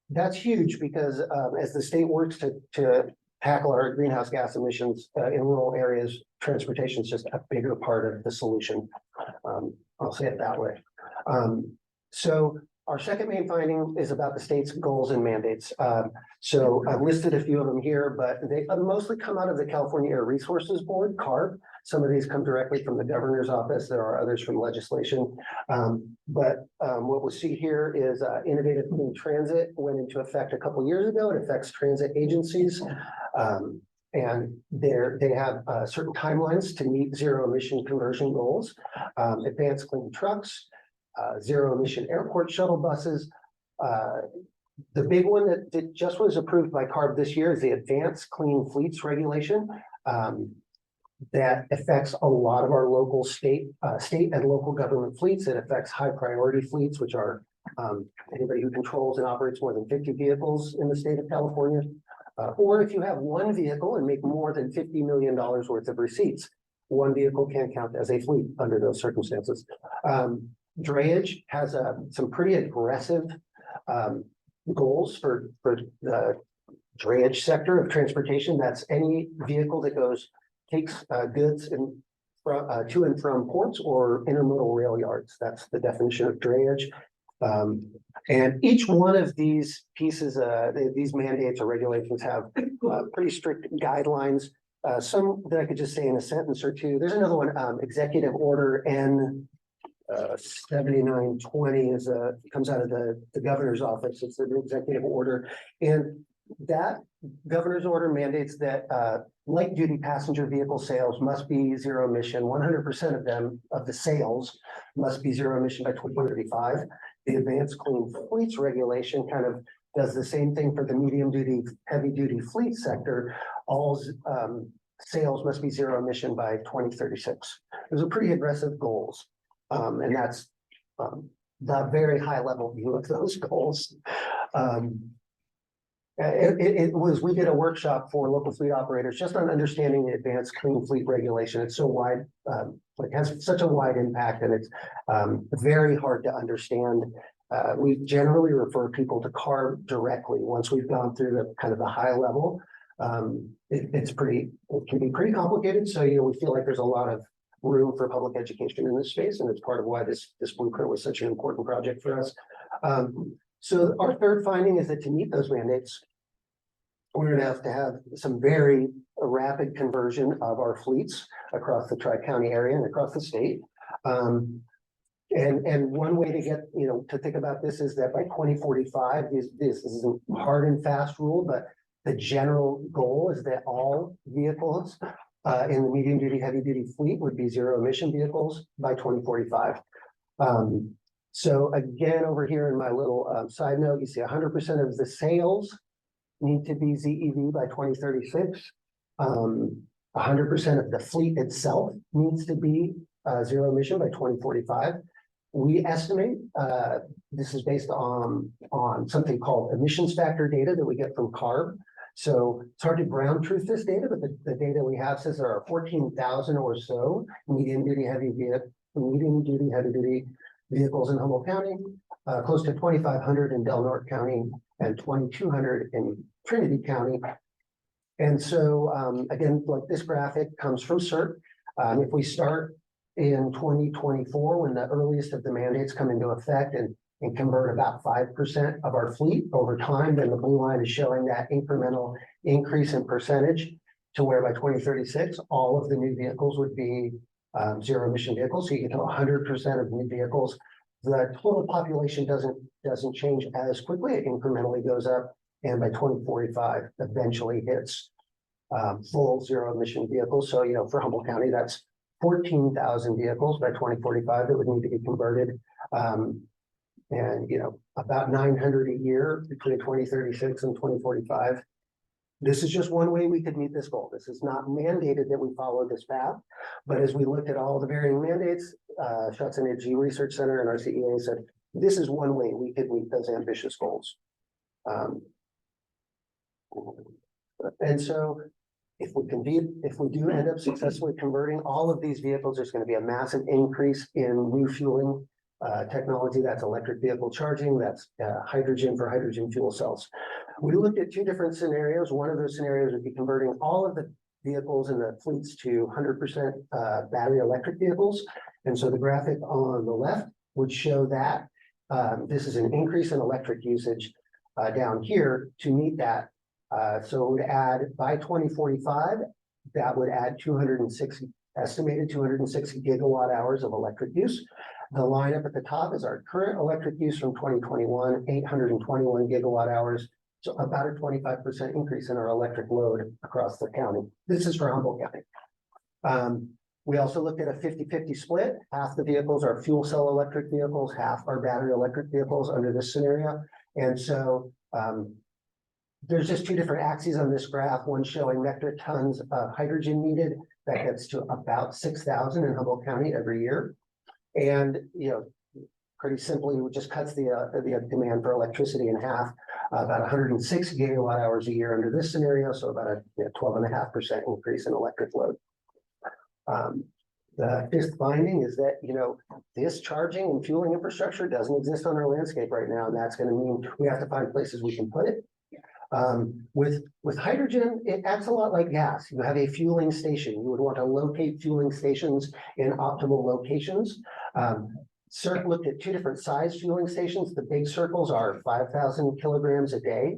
that's huge because as the state works to tackle our greenhouse gas emissions in rural areas, transportation is just a bigger part of the solution. I'll say it that way. So our second main finding is about the state's goals and mandates. So I've listed a few of them here, but they mostly come out of the California Air Resources Board, CARB. Some of these come directly from the governor's office. There are others from legislation. But what we'll see here is innovative clean transit went into effect a couple years ago. It affects transit agencies. And they have certain timelines to meet zero emission conversion goals, advanced clean trucks, zero emission airport shuttle buses. The big one that just was approved by CARB this year is the Advanced Clean Fleets Regulation. That affects a lot of our local state and local government fleets. It affects high priority fleets, which are anybody who controls and operates more than 50 vehicles in the state of California. Or if you have one vehicle and make more than $50 million worth of receipts, one vehicle can count as a fleet under those circumstances. Drayage has some pretty aggressive goals for the drayage sector of transportation. That's any vehicle that takes goods to and from ports or intermodal rail yards. That's the definition of drayage. And each one of these pieces, these mandates or regulations have pretty strict guidelines. Some that I could just say in a sentence or two. There's another one, Executive Order N 7920 comes out of the governor's office. It's an executive order, and that governor's order mandates that light duty passenger vehicle sales must be zero emission. 100% of them, of the sales, must be zero emission by 2035. The Advanced Clean Fleets Regulation kind of does the same thing for the medium duty, heavy duty fleet sector. All sales must be zero emission by 2036. Those are pretty aggressive goals. And that's the very high level view of those goals. We did a workshop for local fleet operators just on understanding the advanced clean fleet regulation. It's so wide, it has such a wide impact, and it's very hard to understand. We generally refer people to CARB directly. Once we've gone through the kind of the high level, it can be pretty complicated. So, we feel like there's a lot of room for public education in this space, and it's part of why this blueprint was such an important project for us. So our third finding is that to meet those mandates, we're going to have some very rapid conversion of our fleets across the Tri-County area and across the state. And one way to get, to think about this is that by 2045, this is a hard and fast rule, but the general goal is that all vehicles in the medium duty, heavy duty fleet would be zero emission vehicles by 2045. So again, over here in my little side note, you see 100% of the sales need to be ZEV by 2036. 100% of the fleet itself needs to be zero emission by 2045. We estimate, this is based on something called emissions factor data that we get from CARB. So it's hard to ground truth this data, but the data we have says there are 14,000 or so medium duty heavy duty vehicles in Humboldt County, close to 2,500 in Del Norte County, and 2,200 in Trinity County. And so, again, like this graphic comes from CERT. If we start in 2024, when the earliest of the mandates come into effect and convert about 5% of our fleet over time, then the blue line is showing that incremental increase in percentage to where by 2036, all of the new vehicles would be zero emission vehicles. So you get to 100% of new vehicles. The total population doesn't change as quickly. It incrementally goes up, and by 2045 eventually hits full zero emission vehicles. So, for Humboldt County, that's 14,000 vehicles by 2045 that would need to be converted. And about 900 a year between 2036 and 2045. This is just one way we could meet this goal. This is not mandated that we follow this path, but as we looked at all the varying mandates, Shots and Edge Research Center and our CEA said, this is one way we could meet those ambitious goals. And so if we do end up successfully converting all of these vehicles, there's going to be a massive increase in refueling technology. That's electric vehicle charging, that's hydrogen for hydrogen fuel cells. We looked at two different scenarios. One of those scenarios would be converting all of the vehicles in the fleets to 100% battery electric vehicles. And so the graphic on the left would show that this is an increase in electric usage down here to meet that. So it would add by 2045, that would add estimated 260 gigawatt hours of electric use. The line up at the top is our current electric use from 2021, 821 gigawatt hours. So about a 25% increase in our electric load across the county. This is for Humboldt County. We also looked at a 50-50 split. Half the vehicles are fuel cell electric vehicles, half are battery electric vehicles under this scenario. And so there's just two different axes on this graph, one showing metric tons of hydrogen needed. That gets to about 6,000 in Humboldt County every year. And, pretty simply, it just cuts the demand for electricity in half, about 106 gigawatt hours a year under this scenario. So about a 12.5% increase in electric load. The fifth finding is that, this charging and fueling infrastructure doesn't exist on our landscape right now. And that's going to mean we have to find places we can put it. With hydrogen, it acts a lot like gas. You have a fueling station. You would want to locate fueling stations in optimal locations. CERT looked at two different size fueling stations. The big circles are 5,000 kilograms a day.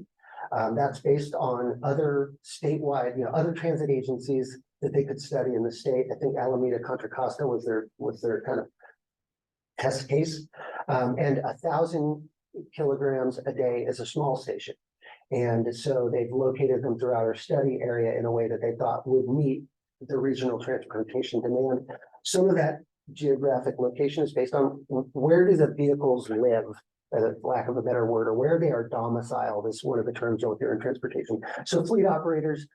That's based on other statewide, other transit agencies that they could study in the state. I think Alameda Contra Costa was their kind of test case. And 1,000 kilograms a day is a small station. And so they've located them throughout our study area in a way that they thought would meet the regional transportation demand. Some of that geographic location is based on where do the vehicles live, lack of a better word, or where they are domiciled is one of the terms you'll hear in transportation. So fleet operators,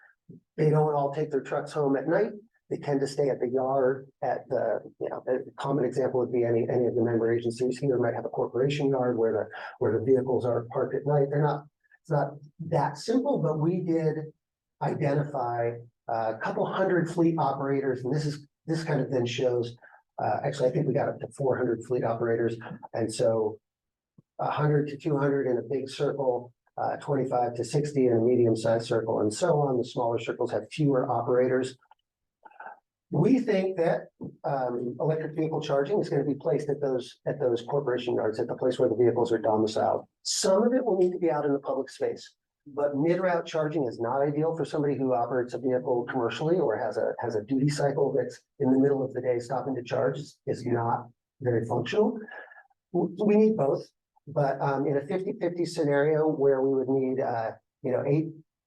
they don't all take their trucks home at night. They tend to stay at the yard at the, a common example would be any of the member agencies here might have a corporation yard where the vehicles are parked at night. They're it's not that simple, but we did identify a couple hundred fleet operators, and this kind of then shows, actually, I think we got up to 400 fleet operators, and so 100 to 200 in a big circle, 25 to 60 in a medium-sized circle, and so on. The smaller circles have fewer operators. We think that electric vehicle charging is going to be placed at those corporation yards, at the place where the vehicles are domiciled. Some of it will need to be out in the public space, but mid-route charging is not ideal for somebody who operates a vehicle commercially or has a duty cycle that's in the middle of the day stopping to charge is not very functional. We need both, but in a 50-50 scenario where we would need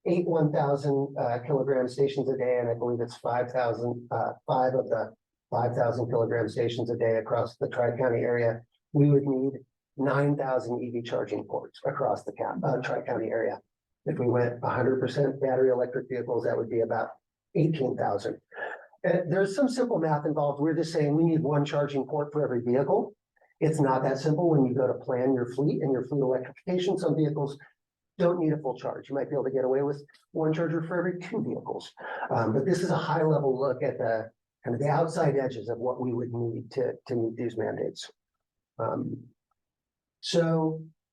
eight 1,000 kilogram stations a day, and I believe it's 5,000, 5 of the 5,000 kilogram stations a day across the Tri-County area, we would need 9,000 EV charging ports across the Tri-County area. If we went 100% battery electric vehicles, that would be about 18,000. There's some simple math involved. We're just saying we need one charging port for every vehicle. It's not that simple when you go to plan your fleet and your fleet electrification. Some vehicles don't need a full charge. You might be able to get away with one charger for every 2 vehicles. But this is a high level look at the kind of the outside edges of what we would need to meet these mandates.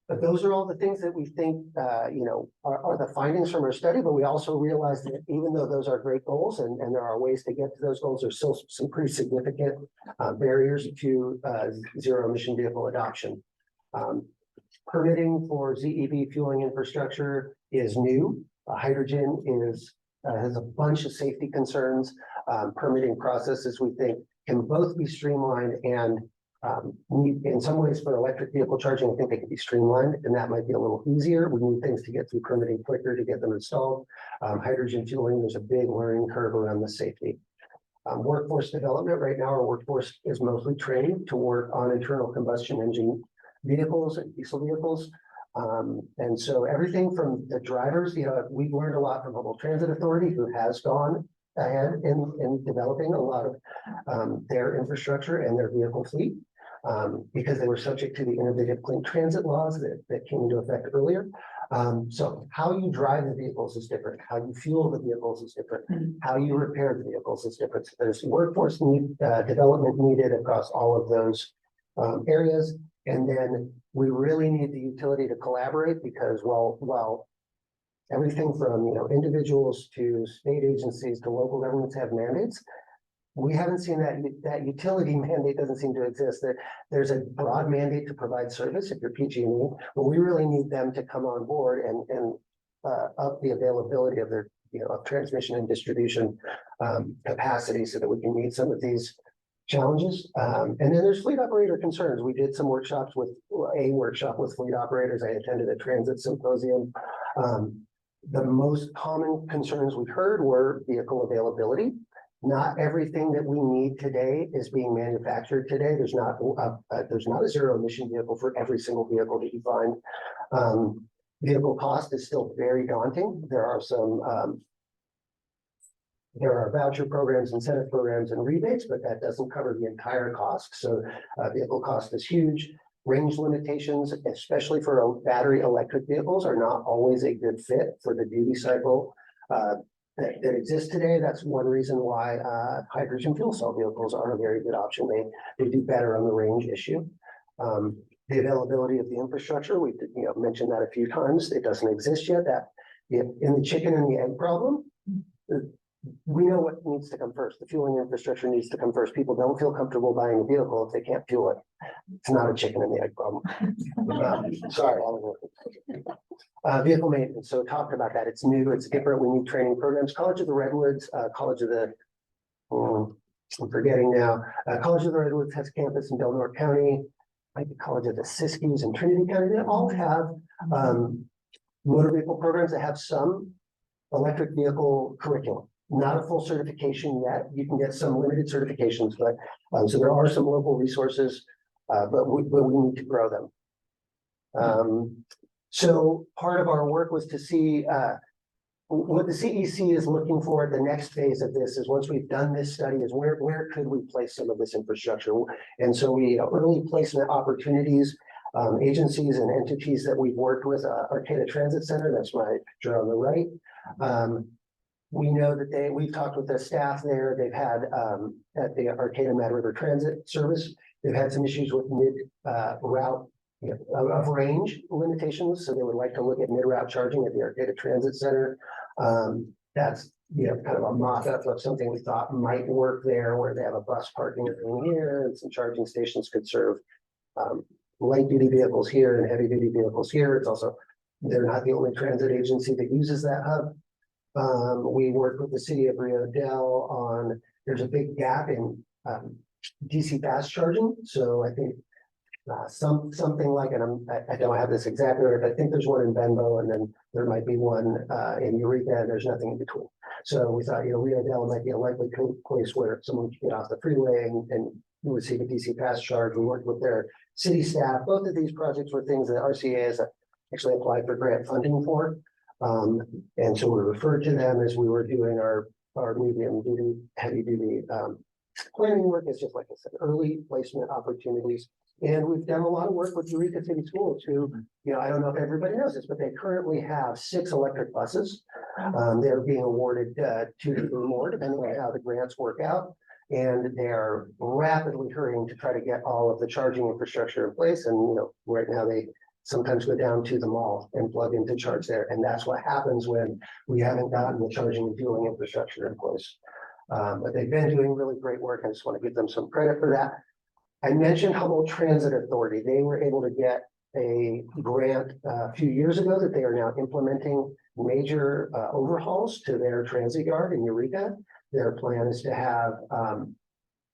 But those are all the things that we think, are the findings from our study, but we also realize that even though those are great goals and there are ways to get to those goals, there's still some pretty significant barriers to zero-emission vehicle adoption. Permitting for ZEV fueling infrastructure is new. Hydrogen has a bunch of safety concerns. Permitting processes, we think, can both be streamlined and in some ways for electric vehicle charging, I think they can be streamlined, and that might be a little easier. We need things to get through permitting quicker to get them installed. Hydrogen fueling, there's a big learning curve around the safety. Workforce development, right now our workforce is mostly trained to work on internal combustion engine vehicles and diesel vehicles. And so everything from the drivers, we've learned a lot from Humboldt Transit Authority, who has gone ahead in developing a lot of their infrastructure and their vehicle fleet. Because they were subject to the innovative clean transit laws that came into effect earlier. So how you drive the vehicles is different. How you fuel the vehicles is different. How you repair the vehicles is different. So there's workforce development needed across all of those areas. And then we really need the utility to collaborate, because while everything from individuals to state agencies to local governments have mandates, we haven't seen that utility mandate doesn't seem to exist. There's a broad mandate to provide service if you're PG&E, but we really need them to come on board and up the availability of their of transmission and distribution capacity so that we can meet some of these challenges. And then there's fleet operator concerns. We did some workshops with fleet operators. I attended a transit symposium. The most common concerns we heard were vehicle availability. Not everything that we need today is being manufactured today. There's not a zero-emission vehicle for every single vehicle that you find. Vehicle cost is still very daunting. There are voucher programs, incentive programs, and rebates, but that doesn't cover the entire cost. So vehicle cost is huge. Range limitations, especially for battery electric vehicles, are not always a good fit for the duty cycle that exists today. That's one reason why hydrogen fuel cell vehicles are a very good option. They do better on the range issue. The availability of the infrastructure, we mentioned that a few times. It doesn't exist yet. That in the chicken and the egg problem, we know what needs to come first. The fueling infrastructure needs to come first. People don't feel comfortable buying a vehicle if they can't fuel it. It's not a chicken and the egg problem. Sorry. Vehicle maintenance. So talked about that. It's new. It's different. We need training programs. College of the Redwoods, I'm forgetting now. College of the Redwoods has a campus in Del Norte County. Like the College of the Siskiyous in Trinity County. They all have motor vehicle programs that have some electric vehicle curriculum. Not a full certification yet. You can get some limited certifications, but so there are some local resources, but we need to grow them. So part of our work was to see what the CEC is looking for. The next phase of this is, once we've done this study, is where could we place some of this infrastructure? And so we early placement opportunities. agencies and entities that we've worked with, Arcata Transit Center, that's my picture on the right. We know that we've talked with the staff there, they've had, at the Arcata Mad River Transit Service, they've had some issues with mid-route of range limitations, so they would like to look at mid-route charging at the Arcata Transit Center. That's, kind of a mock-up of something we thought might work there, where they have a bus parking everything here, and some charging stations could serve light-duty vehicles here and heavy-duty vehicles here. It's also, they're not the only transit agency that uses that hub. We worked with the city of Rio Dell on, there's a big gap in DC fast charging. So I think something like, and I don't have this exactly right, but I think there's one in Benbow, and then there might be one in Eureka, and there's nothing in between. So we thought, Rio Dell might be a likely place where someone can get off the freeway and receive a DC fast charge. We worked with their city staff. Both of these projects were things that RCA has actually applied for grant funding for. And so we referred to them as we were doing our medium duty, heavy duty planning work. It's just like I said, early placement opportunities. And we've done a lot of work with Eureka City Schools who, I don't know if everybody knows this, but they currently have 6 electric buses. They're being awarded 2 or more, depending on how the grants work out. And they're rapidly hurrying to try to get all of the charging infrastructure in place. And, right now they sometimes go down to the mall and plug in to charge there. And that's what happens when we haven't gotten the charging and fueling infrastructure in place. But they've been doing really great work. I just want to give them some credit for that. I mentioned Humboldt Transit Authority. They were able to get a grant a few years ago that they are now implementing major overhauls to their transit yard in Eureka. Their plan is to have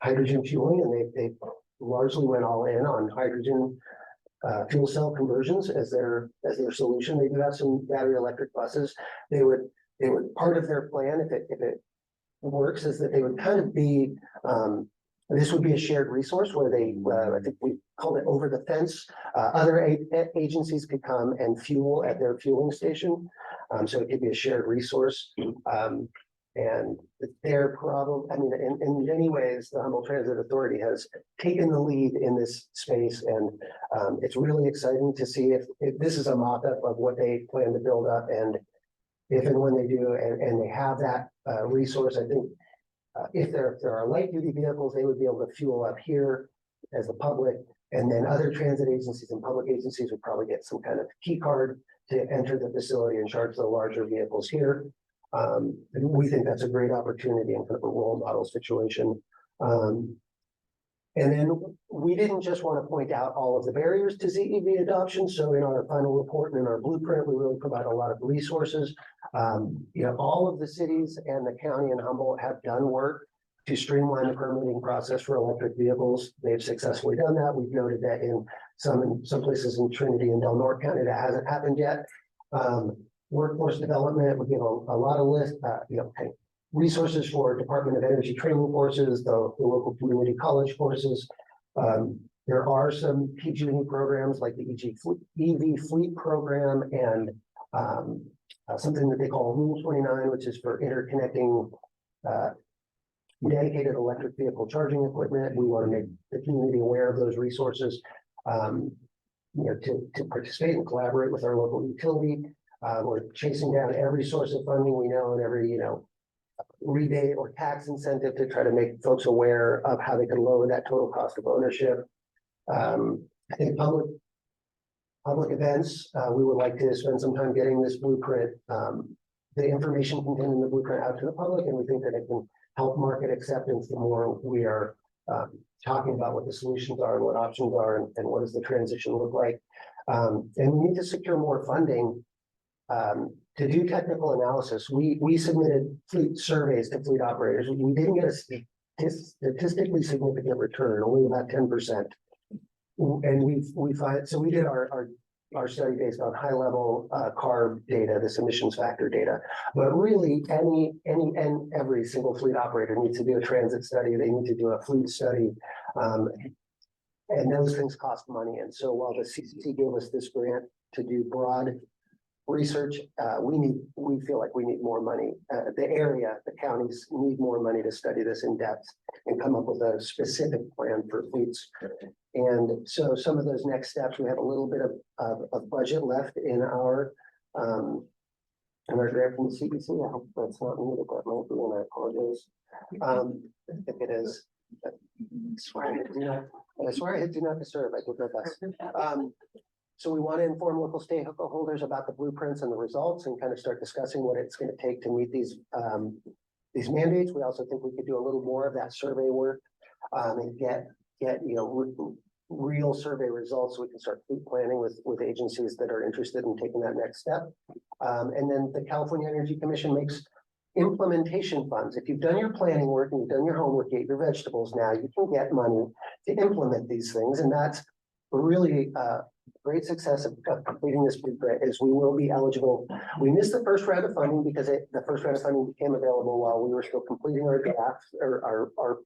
hydrogen fueling, and they largely went all in on hydrogen fuel cell conversions as their solution. They do have some battery electric buses. They would part of their plan, if it works, is that they would kind of be this would be a shared resource where they, I think we called it over the fence. Other agencies could come and fuel at their fueling station. So it could be a shared resource. And their problem, in many ways, the Humboldt Transit Authority has taken the lead in this space. And it's really exciting to see if this is a mock-up of what they plan to build up. And if and when they do, and they have that resource, I think if there are light duty vehicles, they would be able to fuel up here as the public, and then other transit agencies and public agencies would probably get some kind of key card to enter the facility and charge the larger vehicles here. And we think that's a great opportunity and kind of a role model situation. And then we didn't just want to point out all of the barriers to ZEV adoption. So in our final report and in our blueprint, we really provide a lot of resources. All of the cities and the county and Humboldt have done work to streamline the permitting process for electric vehicles. They've successfully done that. We've noted that in some places in Trinity and Del Norte County that hasn't happened yet. Workforce development, we give a lot of resources for Department of Energy training courses, the local community college courses. There are some PG&E programs like the EV fleet program and something that they call Rule 29, which is for interconnecting dedicated electric vehicle charging equipment. We want to make the community aware of those resources, to participate and collaborate with our local utility. We're chasing down every source of funding we know and every, rebate or tax incentive to try to make folks aware of how they can lower that total cost of ownership. I think public events, we would like to spend some time getting this blueprint, the information contained in the blueprint out to the public, and we think that it can help market acceptance the more we are talking about what the solutions are and what options are and what does the transition look like. And we need to secure more funding to do technical analysis. We submitted fleet surveys to fleet operators. We didn't get a statistically significant return, only about 10%. And we find, so we did our study based on high level CARB data, this emissions factor data. But really any and every single fleet operator needs to do a transit study. They need to do a fleet study. And those things cost money. And so while the CCC gave us this grant to do broad research, we feel like we need more money. The counties need more money to study this in depth and come up with a specific plan for fleets. And so some of those next steps, we have a little bit of budget left in our grant from the CBC. I hope that's not muted, that might be, and I apologize. I think it is. I swear I hit do not disturb. I did my best. So we want to inform local stakeholders about the blueprints and the results and kind of start discussing what it's going to take to meet these mandates. We also think we could do a little more of that survey work and get real survey results so we can start fleet planning with agencies that are interested in taking that next step. And then the California Energy Commission makes implementation funds. If you've done your planning work and you've done your homework, you ate your vegetables, now you can get money to implement these things. And that's really great success of completing this grant is we will be eligible. We missed the first round of funding because the first round of funding became available while we were still completing our drafts or our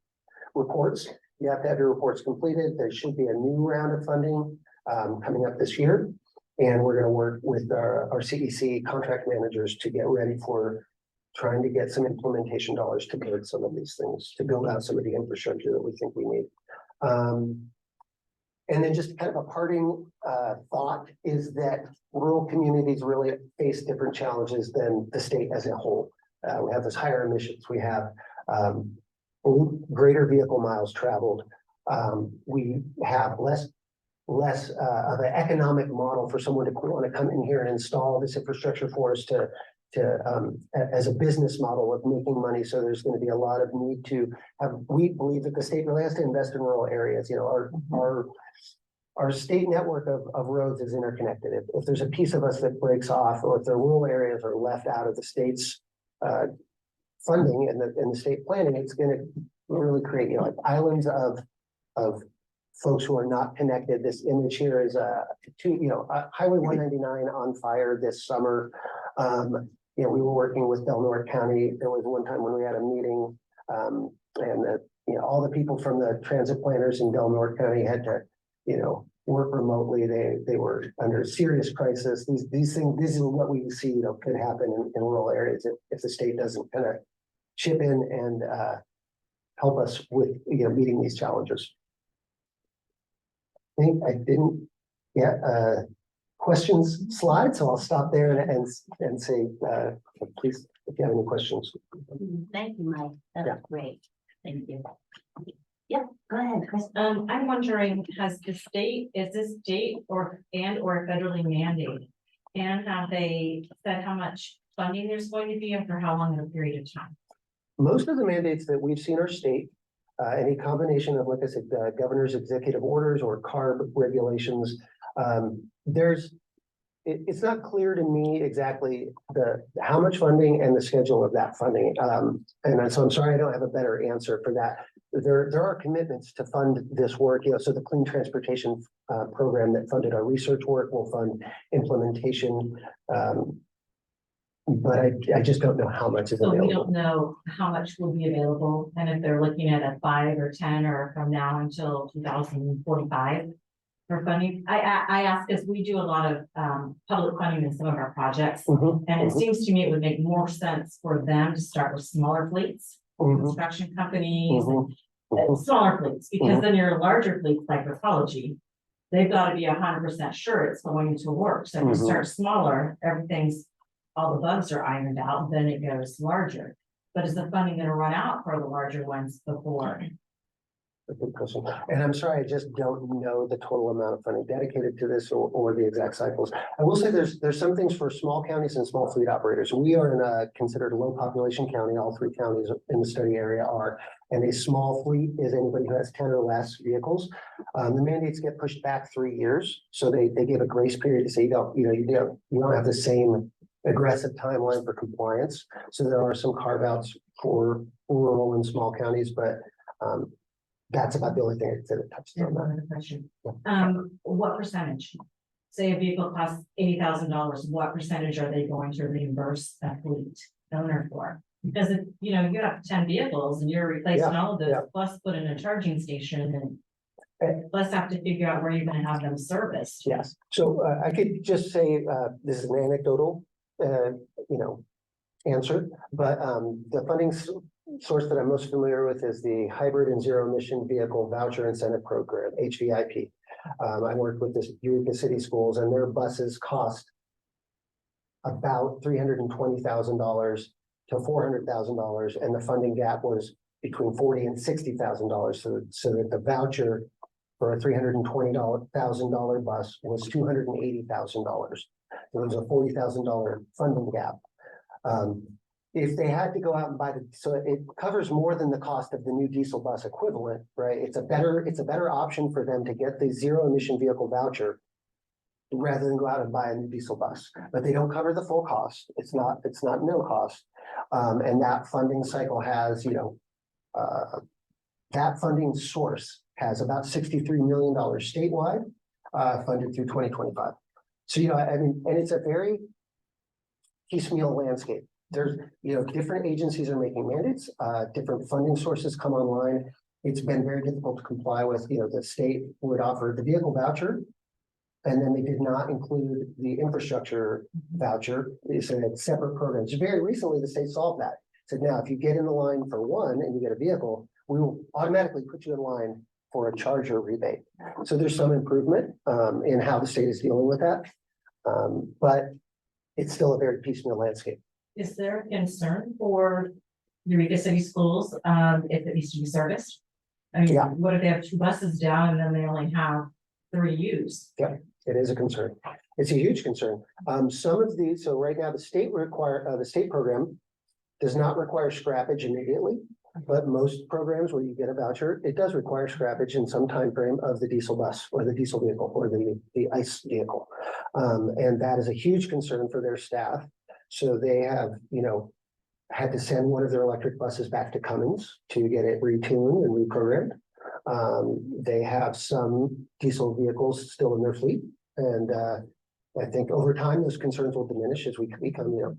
reports. You have to have your reports completed. There should be a new round of funding coming up this year. And we're going to work with our CEC contract managers to get ready for trying to get some implementation dollars to build some of these things, to build out some of the infrastructure that we think we need. And then just kind of a parting thought is that rural communities really face different challenges than the state as a whole. We have this higher emissions. We have greater vehicle miles traveled. We have less of an economic model for someone to want to come in here and install this infrastructure for us to as a business model of making money. So there's going to be a lot of need to have, we believe that the state really has to invest in rural areas. You know, our state network of roads is interconnected. If there's a piece of us that breaks off, or if the rural areas are left out of the state's funding and the state planning, it's going to really create, you know, like islands of folks who are not connected. This image here is Highway 199 on fire this summer. You know, we were working with Del Norte County. There was one time when we had a meeting, and all the people from the transit planners in Del Norte County had to, work remotely. They were under serious crisis. These things, this is what we see, could happen in rural areas if the state doesn't kind of chip in and help us with meeting these challenges. I think I didn't get questions slide, so I'll stop there and say, please, if you have any questions. Thank you, Mike. That's great. Thank you. Yeah, go ahead, Chris. I'm wondering, is this state or federally mandated? And have they said how much funding there's going to be and for how long in a period of time? Most of the mandates that we've seen are state. Any combination of, like I said, governor's executive orders or CARB regulations. It's not clear to me exactly how much funding and the schedule of that funding. And so I'm sorry I don't have a better answer for that. There are commitments to fund this work. So the Clean Transportation program that funded our research work will fund implementation. But I just don't know how much is available. So we don't know how much will be available, and if they're looking at a 5 or 10 or from now until 2045 for funding. I ask because we do a lot of public funding in some of our projects, and it seems to me it would make more sense for them to start with smaller fleets, construction companies, and smaller fleets, because then your larger fleets like Recology, they've got to be 100% sure it's going to work. So if you start smaller, all the bugs are ironed out, then it goes larger. But is the funding going to run out for the larger ones before? A good question. And I'm sorry, I just don't know the total amount of funding dedicated to this or the exact cycles. I will say there's some things for small counties and small fleet operators. We are in a considered low population county. All 3 counties in the study area are. And a small fleet is anybody who has 10 or less vehicles. The mandates get pushed back 3 years. So they give a grace period to say you don't have the same aggressive timeline for compliance. So there are some carve outs for rural and small counties, but that's about the only thing I said that touches on that. Question. What percentage? Say a vehicle costs $80,000, what percentage are they going to reimburse that fleet owner for? Because if you have 10 vehicles and you're replacing all of those, plus put in a charging station let's have to figure out where you're gonna have them serviced. Yes, so I could just say, this is an anecdotal, answer, but the funding source that I'm most familiar with is the Hybrid and Zero-Emission Vehicle Voucher Incentive Program, HVIP. I work with the Eureka City Schools, and their buses cost about $320,000 to $400,000, and the funding gap was between $40,000 and $60,000. So that the voucher for a $320,000 bus was $280,000. There was a $40,000 funding gap. If they had to go out and buy so it covers more than the cost of the new diesel bus equivalent, right? It's a better option for them to get the zero-emission vehicle voucher rather than go out and buy a new diesel bus. But they don't cover the full cost. It's not no cost. And that funding cycle has, that funding source has about $63 million statewide, funded through 2025. So, and it's a very piecemeal landscape. There's, different agencies are making mandates, different funding sources come online. It's been very difficult to comply with, the state would offer the vehicle voucher, and then they did not include the infrastructure voucher. They said it's separate programs. Very recently, the state solved that. Said now, if you get in the line for one and you get a vehicle, we will automatically put you in line for a charger rebate. So there's some improvement in how the state is dealing with that. But it's still a very piecemeal landscape. Is there a concern for Eureka City Schools, if it needs to be serviced? I mean, Yeah. what if they have 2 buses down and then they only have 3 used? Yeah, it is a concern. It's a huge concern. Some of these, so right now the state program does not require scrappage immediately, but most programs where you get a voucher, it does require scrappage in some time frame of the diesel bus or the diesel vehicle or the ICE vehicle. And that is a huge concern for their staff. So they have, had to send one of their electric buses back to Cummins to get it retuned and reprogrammed. They have some diesel vehicles still in their fleet. And I think over time, those concerns will diminish as we become,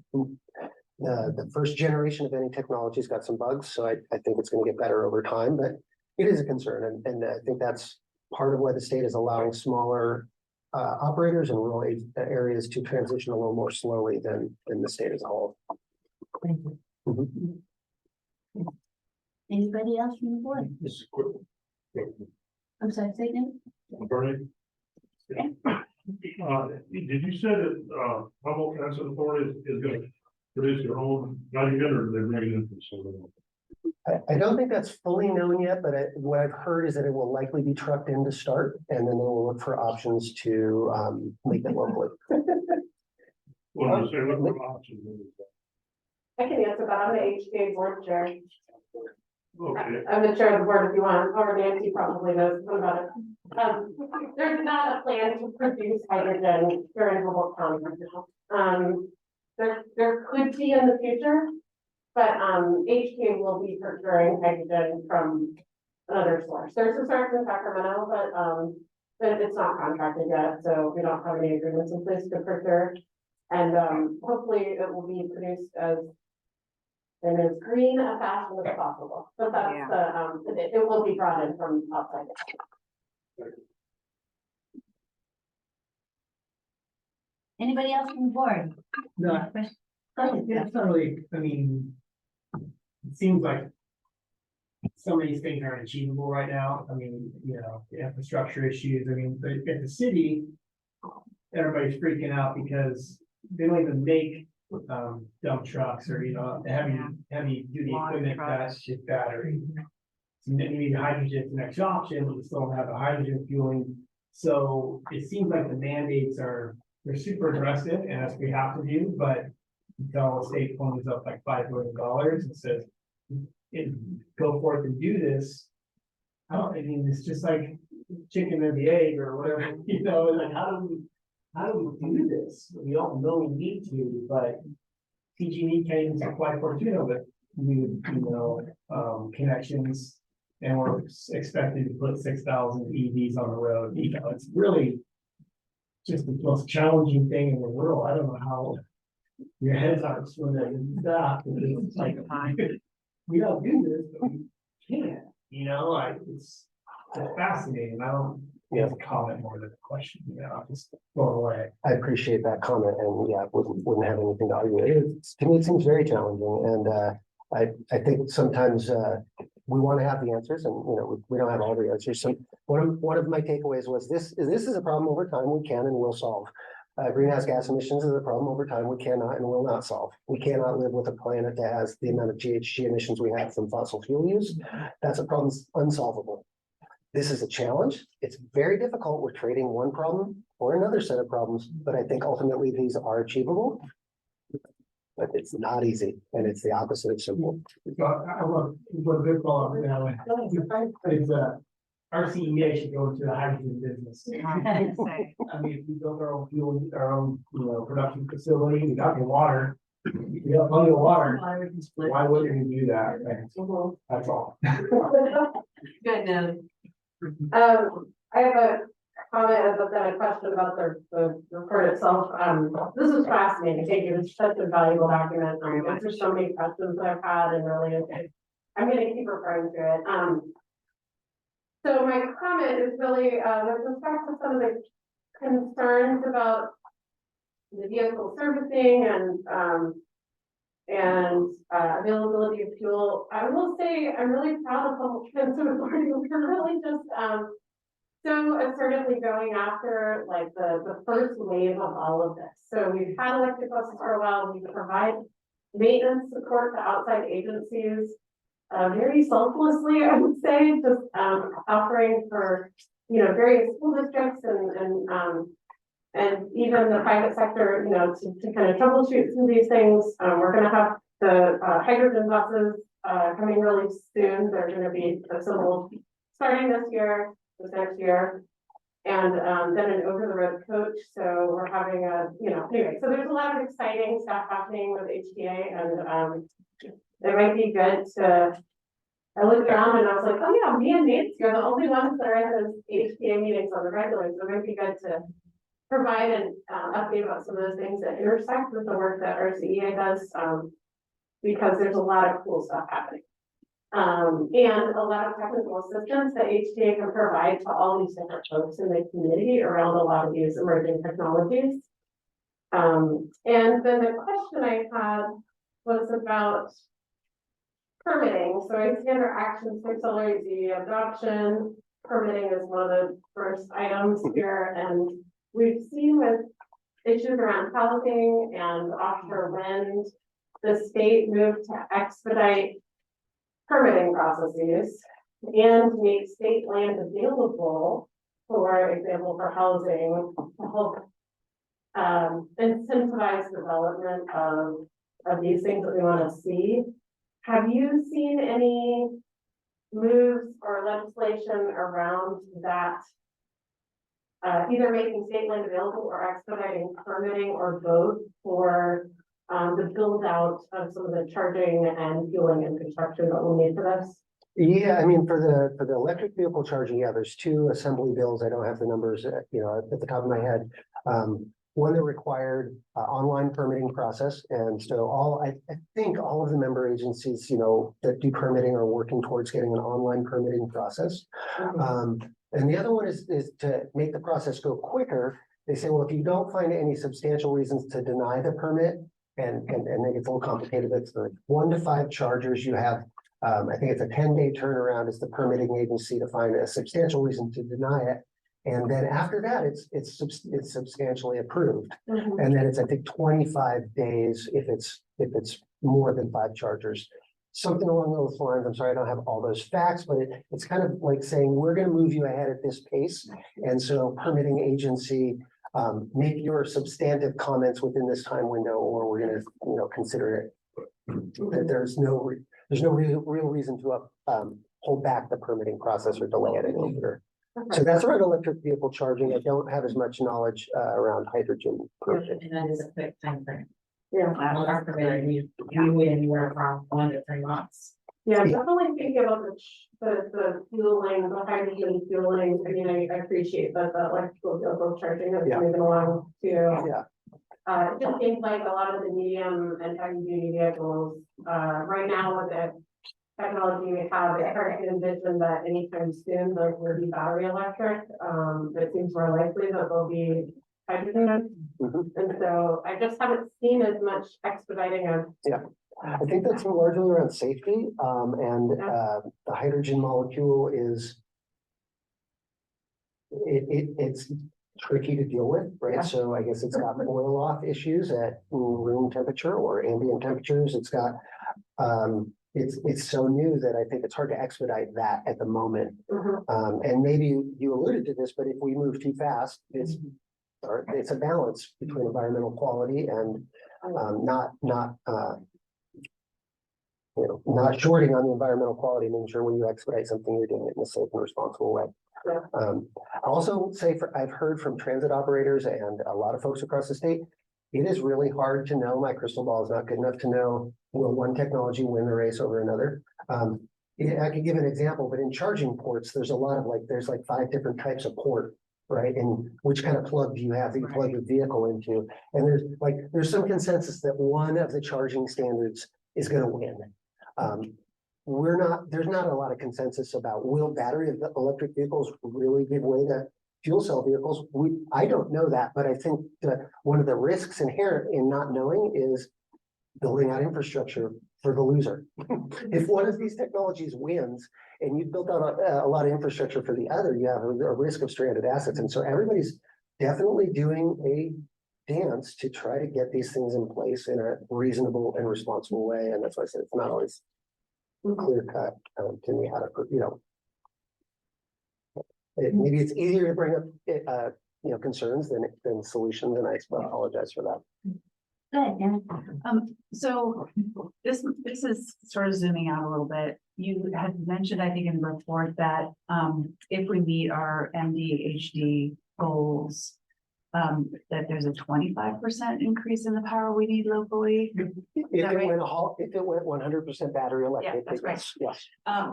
the first generation of any technology has got some bugs. So I think it's going to get better over time, but it is a concern. And I think that's part of why the state is allowing smaller operators in rural areas to transition a little more slowly than the state as a whole. Thank you. Mhm. Anybody else from the board? This is quick. I'm sorry, say again? Bernie? Did you say that, Humboldt Transit Authority is gonna produce their own hydrogen, or they're bringing it from somewhere else? I don't think that's fully known yet, but what I've heard is that it will likely be trucked in to start, and then they will look for options to make it locally. Well, I'm saying, look for options. I can answer that. I'm the HTA board chair. Okay, I'm the chair of the board if you want, or Nancy probably knows about it. There's not a plan to produce hydrogen here in Humboldt County. There could be in the future, but HTA will be procuring hydrogen from another source. There's a source in Sacramento, but it's not contracted yet, so we don't have any agreements in place to procure. And hopefully it will be produced in as green a fashion as possible. But that's it will be brought in from outside. Anybody else from the board? No, Go ahead. yeah, it's not really, I mean, it seems like some of these things aren't achievable right now. I mean, the infrastructure issues, I mean, at the city, everybody's freaking out because they don't even make dump trucks or, heavy duty equipment that's just battery. So you need hydrogen as the next option, but we still don't have the hydrogen fueling. So it seems like the mandates they're super aggressive, and that's what we have to do, but until the state funds up like $5 billion and says, go forth and do this. It's just like chicken and the egg or whatever, like how do we do this? We all know we need to, but PG&E can't even supply Fortuna with new, connections. And we're expected to put 6,000 EVs on the road. It's really just the most challenging thing in the world. I don't know how your heads aren't swimming in that. It's like, we don't do this, but we can't, fascinating. I don't have a comment more than a question, I'll just go away. I appreciate that comment, and yeah, wouldn't have anything to argue. To me, it seems very challenging, and I think sometimes we want to have the answers, and we don't have all the answers. So one of my takeaways was this is a problem over time we can and will solve. Greenhouse gas emissions is a problem over time we cannot and will not solve. We cannot live with a planet that has the amount of GHG emissions we have from fossil fuel use. That's a problem unsolvable. This is a challenge. It's very difficult. We're trading one problem for another set of problems, but I think ultimately these are achievable. But it's not easy, and it's the opposite of simple. I want a good call on that. RCEA should go into the hydrogen business. I mean, if we build our own fuel, our own, production facility, we got the water. We got plenty of water. Why wouldn't we do that? That's all. Good. I have a comment and then a question about the report itself. This is fascinating. Thank you. It's such a valuable document. There's so many questions that I've had and really, I'm going to keep referring to it. So my comment is really with respect to some of the concerns about the vehicle servicing and availability of fuel. I will say I'm really proud of Humboldt Transit Authority. We're really just so assertively going after like the first wave of all of this. So we've had electric buses for a while. We provide maintenance support to outside agencies. Very selflessly, I would say, just offering for various school districts and even the private sector, to kind of troubleshoot some of these things. We're going to have the hydrogen buses coming really soon. They're going to be assembled starting this next year, and then an over-the-road coach. So we're having anyway. So there's a lot of exciting stuff happening with HTA, and it might be good to. I looked around and I was like, oh yeah, me and Nancy are the only ones that are in those HTA meetings on the regular. So it might be good to provide an update about some of those things that intersect with the work that RCEA does, because there's a lot of cool stuff happening. And a lot of technical assistance that HTA can provide to all these different folks in the community around a lot of these emerging technologies. And then the question I had was about permitting. So I see under actions to accelerate the adoption, permitting is one of the first items here. And we've seen with issues around housing and offshore wind, the state moved to expedite permitting processes and make state land available, for example, for housing, to help incentivize development of these things that we want to see. Have you seen any moves or legislation around that, either making state land available or expediting permitting, or both, for the build out of some of the charging and fueling infrastructure that we'll need for this? Yeah, I mean, for the electric vehicle charging, yeah, there's two assembly bills. I don't have the numbers, at the top of my head. One that required online permitting process, and so I think all of the member agencies, that do permitting are working towards getting an online permitting process. And the other one is to make the process go quicker. They say, well, if you don't find any substantial reasons to deny the permit, and it gets a little complicated, but it's like 1 to 5 chargers. You have, I think it's a 10-day turnaround as the permitting agency to find a substantial reason to deny it. And then after that, it's substantially approved. And then it's, I think, 25 days if it's more than 5 chargers. Something along those lines. I'm sorry, I don't have all those facts, but it's kind of like saying, we're going to move you ahead at this pace. And so permitting agency, make your substantive comments within this time window, or we're going to, consider it. That there's no real reason to hold back the permitting process or delay it any longer. So that's around electric vehicle charging. I don't have as much knowledge around hydrogen. And that is a quick time frame. Yeah. Our permitting, we wait anywhere from 1 to 3 months. Yeah, definitely thinking about the fueling, the hydrogen fueling. I mean, I appreciate that the electrical vehicle charging is moving along too. Yeah. It just seems like a lot of the medium and heavy duty vehicles, right now with it, technology we have, it's hard to envision that anytime soon those will be battery electric. It seems more likely that they'll be hydrogen. Mhm. And so I just haven't seen as much expediting of. I think that's largely around safety, the hydrogen molecule is. It's tricky to deal with, right? Yeah. So I guess it's got boil off issues at room temperature or ambient temperatures. It's got, it's so new that I think it's hard to expedite that at the moment. And maybe you alluded to this, but if we move too fast, it's a balance between environmental quality and not shorting on the environmental quality, making sure when you expedite something, you're doing it in a safe and responsible way. I also say I've heard from transit operators and a lot of folks across the state, it is really hard to know. My crystal ball is not good enough to know, will one technology win the race over another? I could give an example, but in charging ports, there's a lot of there's 5 different types of port, right? And which kind of plug do you have that you plug your vehicle into? And there's some consensus that one of the charging standards is going to win. There's not a lot of consensus about will battery electric vehicles really give way to fuel cell vehicles. I don't know that, but I think that one of the risks inherent in not knowing is building out infrastructure for the loser. If one of these technologies wins and you've built out a lot of infrastructure for the other, you have a risk of stranded assets. And so everybody's definitely doing a dance to try to get these things in place in a reasonable and responsible way. And that's why I said it's not always clear cut to me how to, maybe it's easier to bring up, concerns than solutions. And I apologize for that. Good, Jennifer. So this is sort of zooming out a little bit. You had mentioned, I think in the report that, if we meet our MDHD goals, that there's a 25% increase in the power we need locally. If it went 100% battery electric. Yeah, that's right. Yes.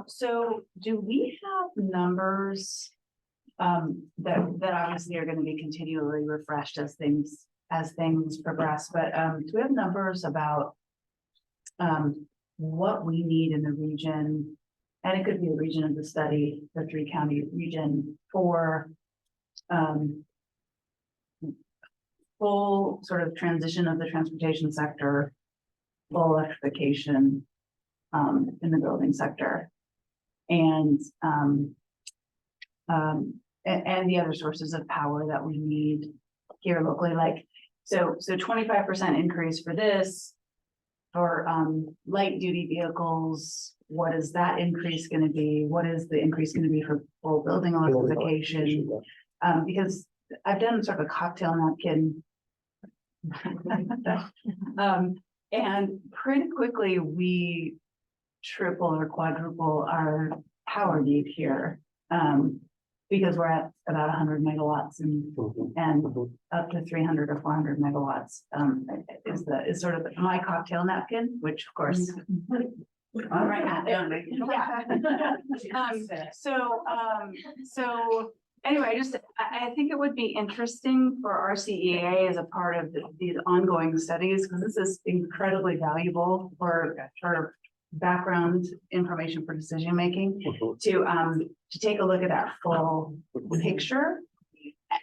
So do we have numbers that obviously are going to be continually refreshed as things progress, but do we have numbers about what we need in the region, and it could be a region of the study, the 3-county region, for full sort of transition of the transportation sector, full electrification in the building sector, and the other sources of power that we need here locally. So 25% increase for this, for light duty vehicles. What is that increase going to be? What is the increase going to be for full building electrification? Because I've done sort of a cocktail napkin. And pretty quickly we triple or quadruple our power need here, because we're at about 100 megawatts and up to 300 or 400 megawatts is sort of my cocktail napkin, which of course. All right. Yeah. So anyway, I think it would be interesting for RCEA as a part of these ongoing studies, because this is incredibly valuable for background information for decision making, to take a look at that full picture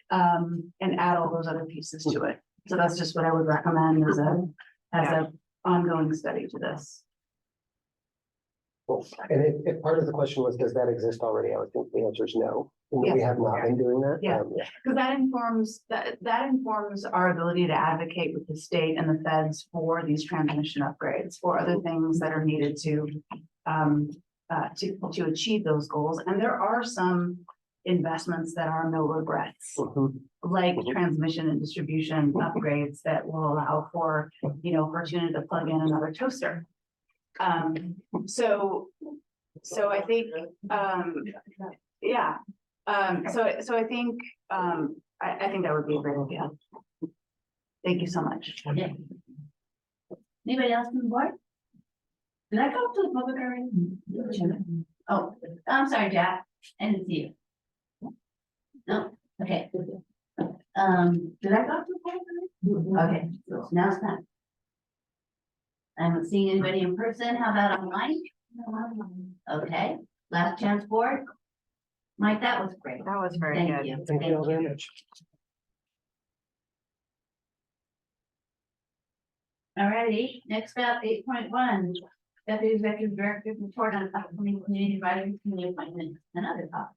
and add all those other pieces to it. So that's just what I would recommend as a ongoing study to this. Cool. And if part of the question was, does that exist already? I would think the answer is no. We have not been doing that. Yeah, because that informs our ability to advocate with the state and the feds for these transmission upgrades, for other things that are needed to achieve those goals. And there are some investments that are no regrets, like transmission and distribution upgrades that will allow for, Fortuna to plug in another toaster. So I think, so I think, I think that would be a great idea. Thank you so much. Okay. Anybody else on the board? Did I go to the public already? Oh, I'm sorry, Jack. I didn't see you. No, okay. Did I go to the public already? Okay, so now it's time. I haven't seen anybody in person. How about online? Okay, last chance board. Mike, that was great. That was very Thank good. you. Thank you all very much. Alrighty, next up, 8.1. Deputy Executive Director report on upcoming community advisory committee appointments and other topics.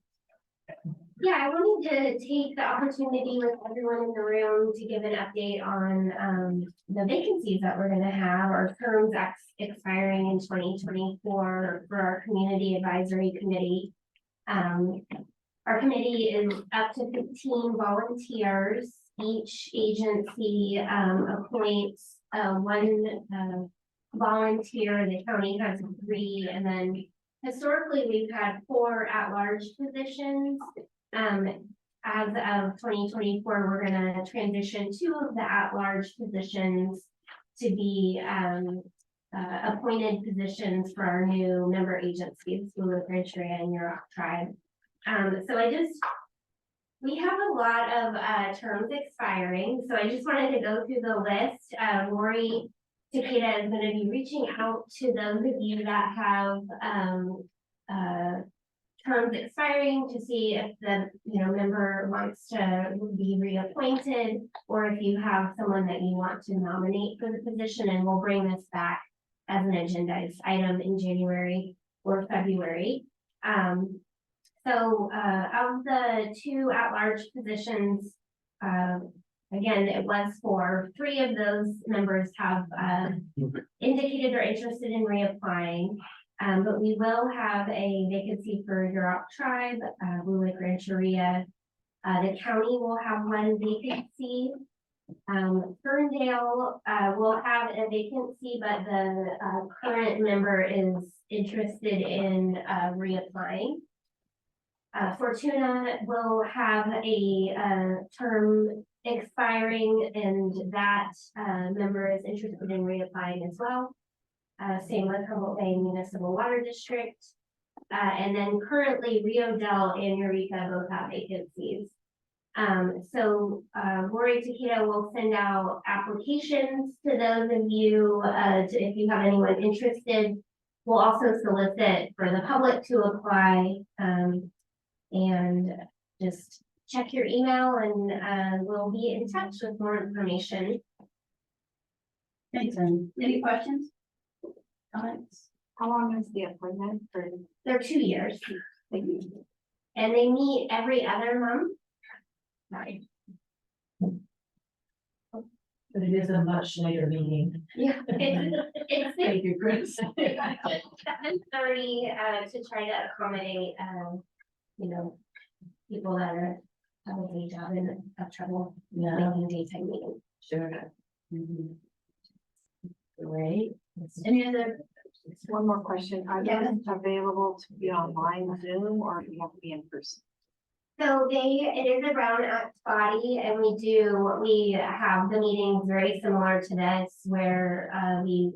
Yeah, I wanted to take the opportunity with everyone in the room to give an update on the vacancies that we're gonna have, our terms expiring in 2024 for our community advisory committee. Our committee is up to 15 volunteers. Each agency appoints one volunteer. The county has 3, and then historically we've had 4 at-large positions. As of 2024, we're gonna transition 2 of the at-large positions to be appointed positions for our new member agencies, Redwood and Eureka tribe. So we have a lot of terms expiring, so I just wanted to go through the list. Lori Takeda is going to be reaching out to those of you that have terms expiring to see if the member wants to be reappointed, or if you have someone that you want to nominate for the position, and we'll bring this back as an agendized item in January or February. So of the 2 at-large positions, again, it was 4. 3 of those members have indicated they're interested in reapplying, but we will have a vacancy for Eureka tribe, Readiness, Rancheria. The county will have 1 vacancy. Ferndale will have a vacancy, but the current member is interested in reapplying. Fortuna will have a term expiring, and that member is interested in reapplying as well. Same with Humboldt Bay Municipal Water District. And then currently Rio Del and Eureka both have vacancies. So Lori Takeda will send out applications to those of you, if you have anyone interested. We'll also solicit for the public to apply. And just check your email, and we'll be in touch with more information. Thanks, any questions? Comments? How long is the appointment for? They're 2 years. And they meet every other month. Right. But it is a much later meeting. Yeah, it's Thank you, Chris. 7:30 to try to accommodate people that have a day job and have trouble making daytime meetings. Sure. Great. Any other? One more question. Are Yeah. those available to be online Zoom, or do you have to be in person? So it is a Brown Act body, and we have the meetings very similar to this, where we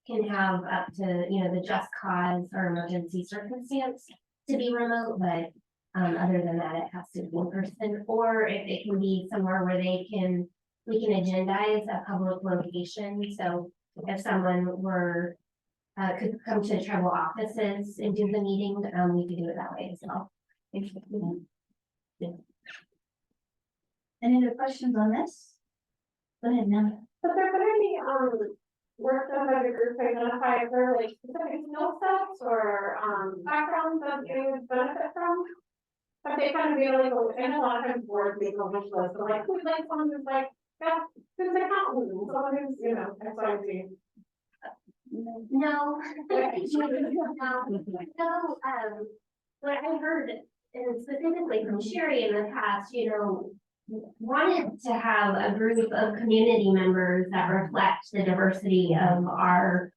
can have up to, the just cause or emergency circumstance to be remote, but other than that, it has to be in person, or if it can be somewhere where we can agendize a public location. So if someone could come to the tribal offices and do the meeting, we could do it that way as well. Any other questions on this? Go ahead, now. But there could any, work done by the group to identify if there are like specific skill sets or, backgrounds that they would benefit from? But they kind of be like, and a lot of times boards make a wish list, so like, who'd like someone who's like, yeah, who's an accountant, someone who's, X, Y, Z. No. What I heard, and specifically from Sherry in the past, wanted to have a group of community members that reflect the diversity of our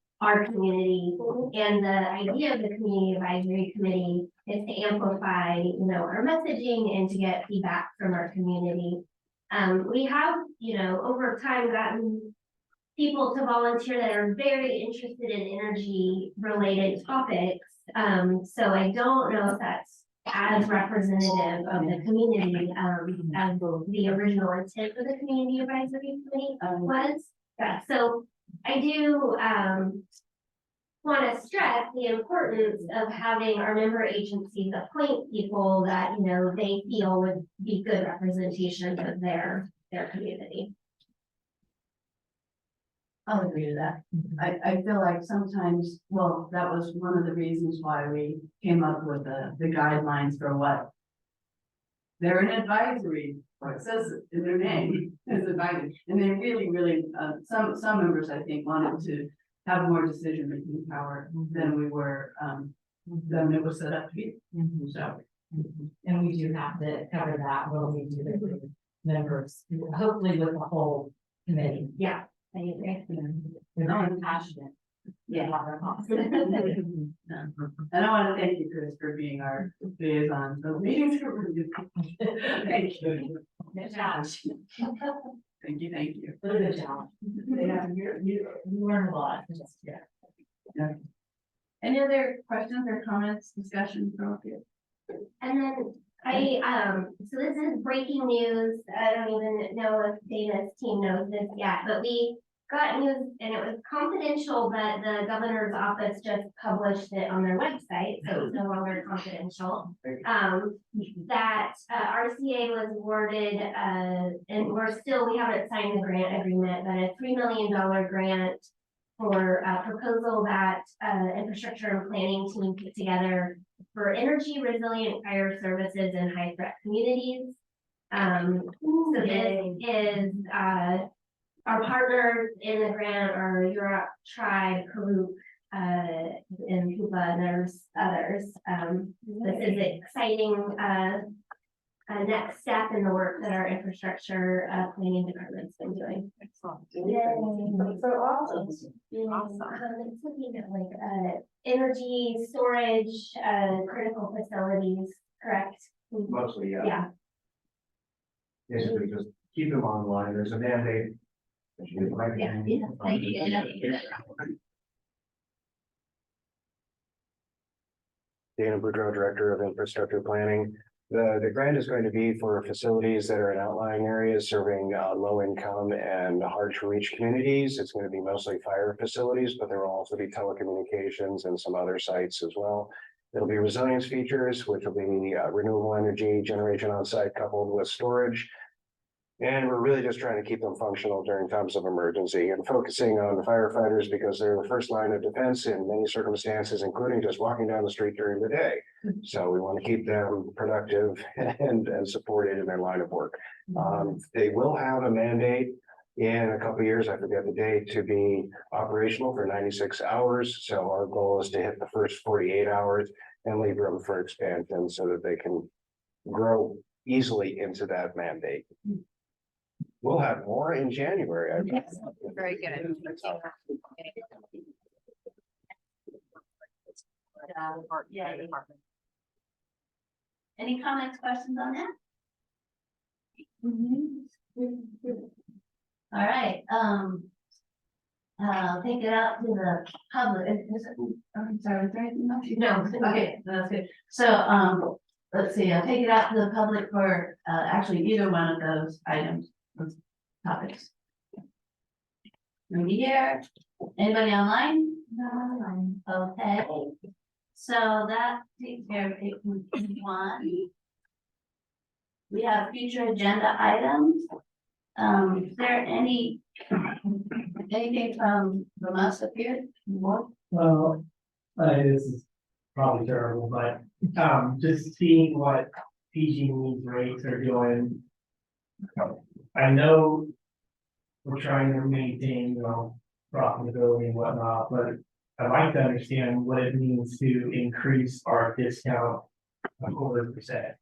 community. And the idea of the community advisory committee is to amplify, our messaging and to get feedback from our community. We have, over time gotten people to volunteer that are very interested in energy related topics. So I don't know if that's as representative of the community, as the original intent of the community advisory committee was. Yeah, so I do, want to stress the importance of having our member agencies appoint people that, you know, they feel would be good representation of their community. I'll agree to that. I feel like sometimes, well, that was one of the reasons why we came up with the guidelines for what. They're an advisory, or it says in their name, as advisory, and they really, some members, I think, wanted to have more decision-making power than we were, than it was set up to be, so. And we do have to cover that when we do the members, hopefully with the whole committee. Yeah, I agree. We're not passionate. Yeah. And I want to thank you, Chris, for being our liaison. The meetings were really good. Thank you. Good job. Thank you. Good job. Yeah, you learn a lot. Yeah. Any other questions or comments, discussion from you? And then so this is breaking news. I don't even know if Dana's team knows this yet, but we got news and it was confidential, but the governor's office just published it on their website, so it's no longer confidential. That RCA was awarded, and we haven't signed the grant agreement, but a $3 million grant for a proposal that infrastructure and planning team put together for energy resilient fire services in high threat communities. So this is our partners in the grant are Eureka Tribe, Karuk, and Cuba, and there's others. This is an exciting next step in the work that our infrastructure planning department's been doing. Excellent. Yay. So awesome. It's looking at like energy storage, critical facilities, correct? Mostly, yeah. Yeah. Basically, just keep them online. There's a mandate. Yeah, thank you. Dana Boudreau, Director of Infrastructure Planning. The grant is going to be for facilities that are in outlying areas serving low income and hard to reach communities. It's going to be mostly fire facilities, but there will also be telecommunications and some other sites as well. It'll be resilience features, which will be renewable energy generation on site coupled with storage. And we're really just trying to keep them functional during times of emergency and focusing on the firefighters because they're the first line of defense in many circumstances, including just walking down the street during the day. So we want to keep them productive and supported in their line of work. They will have a mandate in a couple of years, I forget the date, to be operational for 96 hours. So our goal is to hit the first 48 hours and leave room for expansion so that they can grow easily into that mandate. We'll have more in January, I think. Very good. Yeah. Any comments, questions on that? All right, I'll take it out to the public. I'm sorry, is there anything else? No, okay, that's good. So, let's see, I'll take it out to the public for, actually either one of those items, those topics. Nobody here? Anybody online? No online. Okay. So that takes care of 8.1. We have future agenda items. Is there anything from us up here? Well, this is probably terrible, but just seeing what PG&E's rates are doing. I know we're trying to maintain, profitability and whatnot, but I'd like to understand what it means to increase our discount a 0.25%.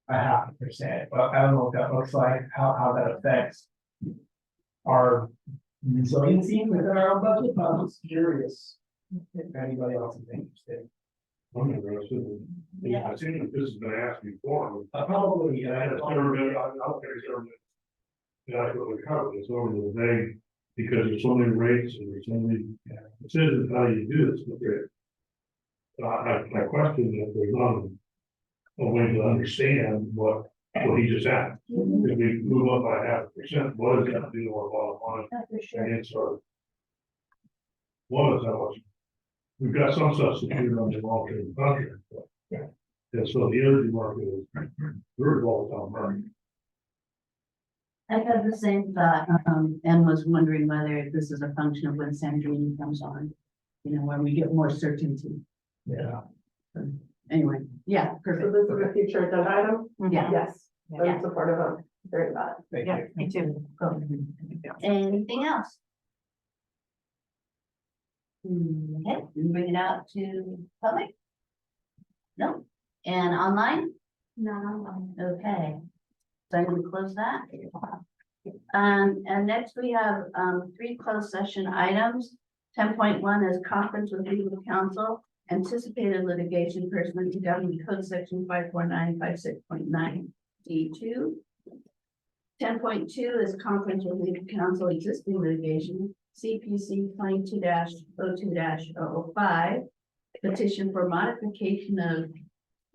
0.5%, but I don't know what that looks like, how that affects our resiliency within our own budget. I'm just curious if anybody else is interested. I'm interested. Yeah, I think this has been asked before. Probably, yeah. I don't think it's ever been adequately covered. It's over vague because there's so many rates and there's so many decisions how you do this. My question is if there's not a way to understand what he just asked. If we move up by 0.5%, what does that do to our bottom line? And it's one is how much we've got some substitute on the long-term contract. But, and so the energy market is very volatile market. I had the same thought, and was wondering whether this is a function of when Sandrine comes on. You know, when we get more certainty. Yeah. Anyway, yeah, So perfect. this is a future agenda item? Yeah. Yes, Yeah. I'm supportive of hearing that. Thank Yeah, you. me too. Anything else? Okay, we bring it out to public? No, and online? No. Okay. So I'm gonna close that. And next we have, 3 closed session items. 10.1 is conference with legal counsel, anticipated litigation pursuant to government code section 54956.9 D2. 10.2 is conference with legal counsel, existing litigation, CPC 22-02-005. Petition for modification of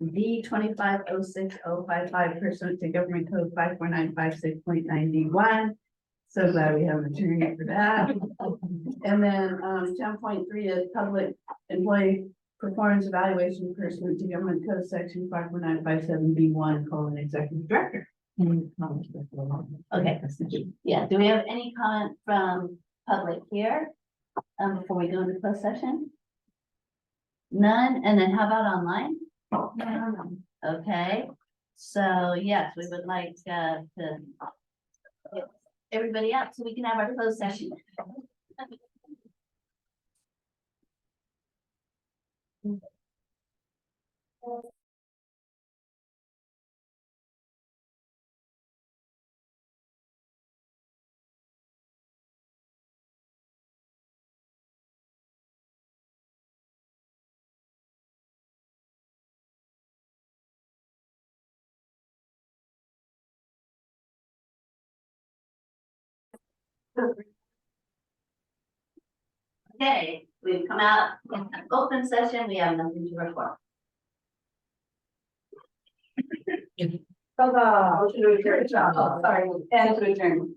V 2506-055 pursuant to government code 54956.9 D1. So glad we have an attorney for that. And then 10.3 is public employee performance evaluation pursuant to government code section 54957 B1 executive director. Okay, yeah, do we have any comment from public here? Before we go into closed session? None, and then how about online? Okay, so yes, we would like to get everybody out so we can have our closed session. Okay, we've come out, open session, we have nothing to report. Motion to adjourn. Oh, sorry, and to adjourn.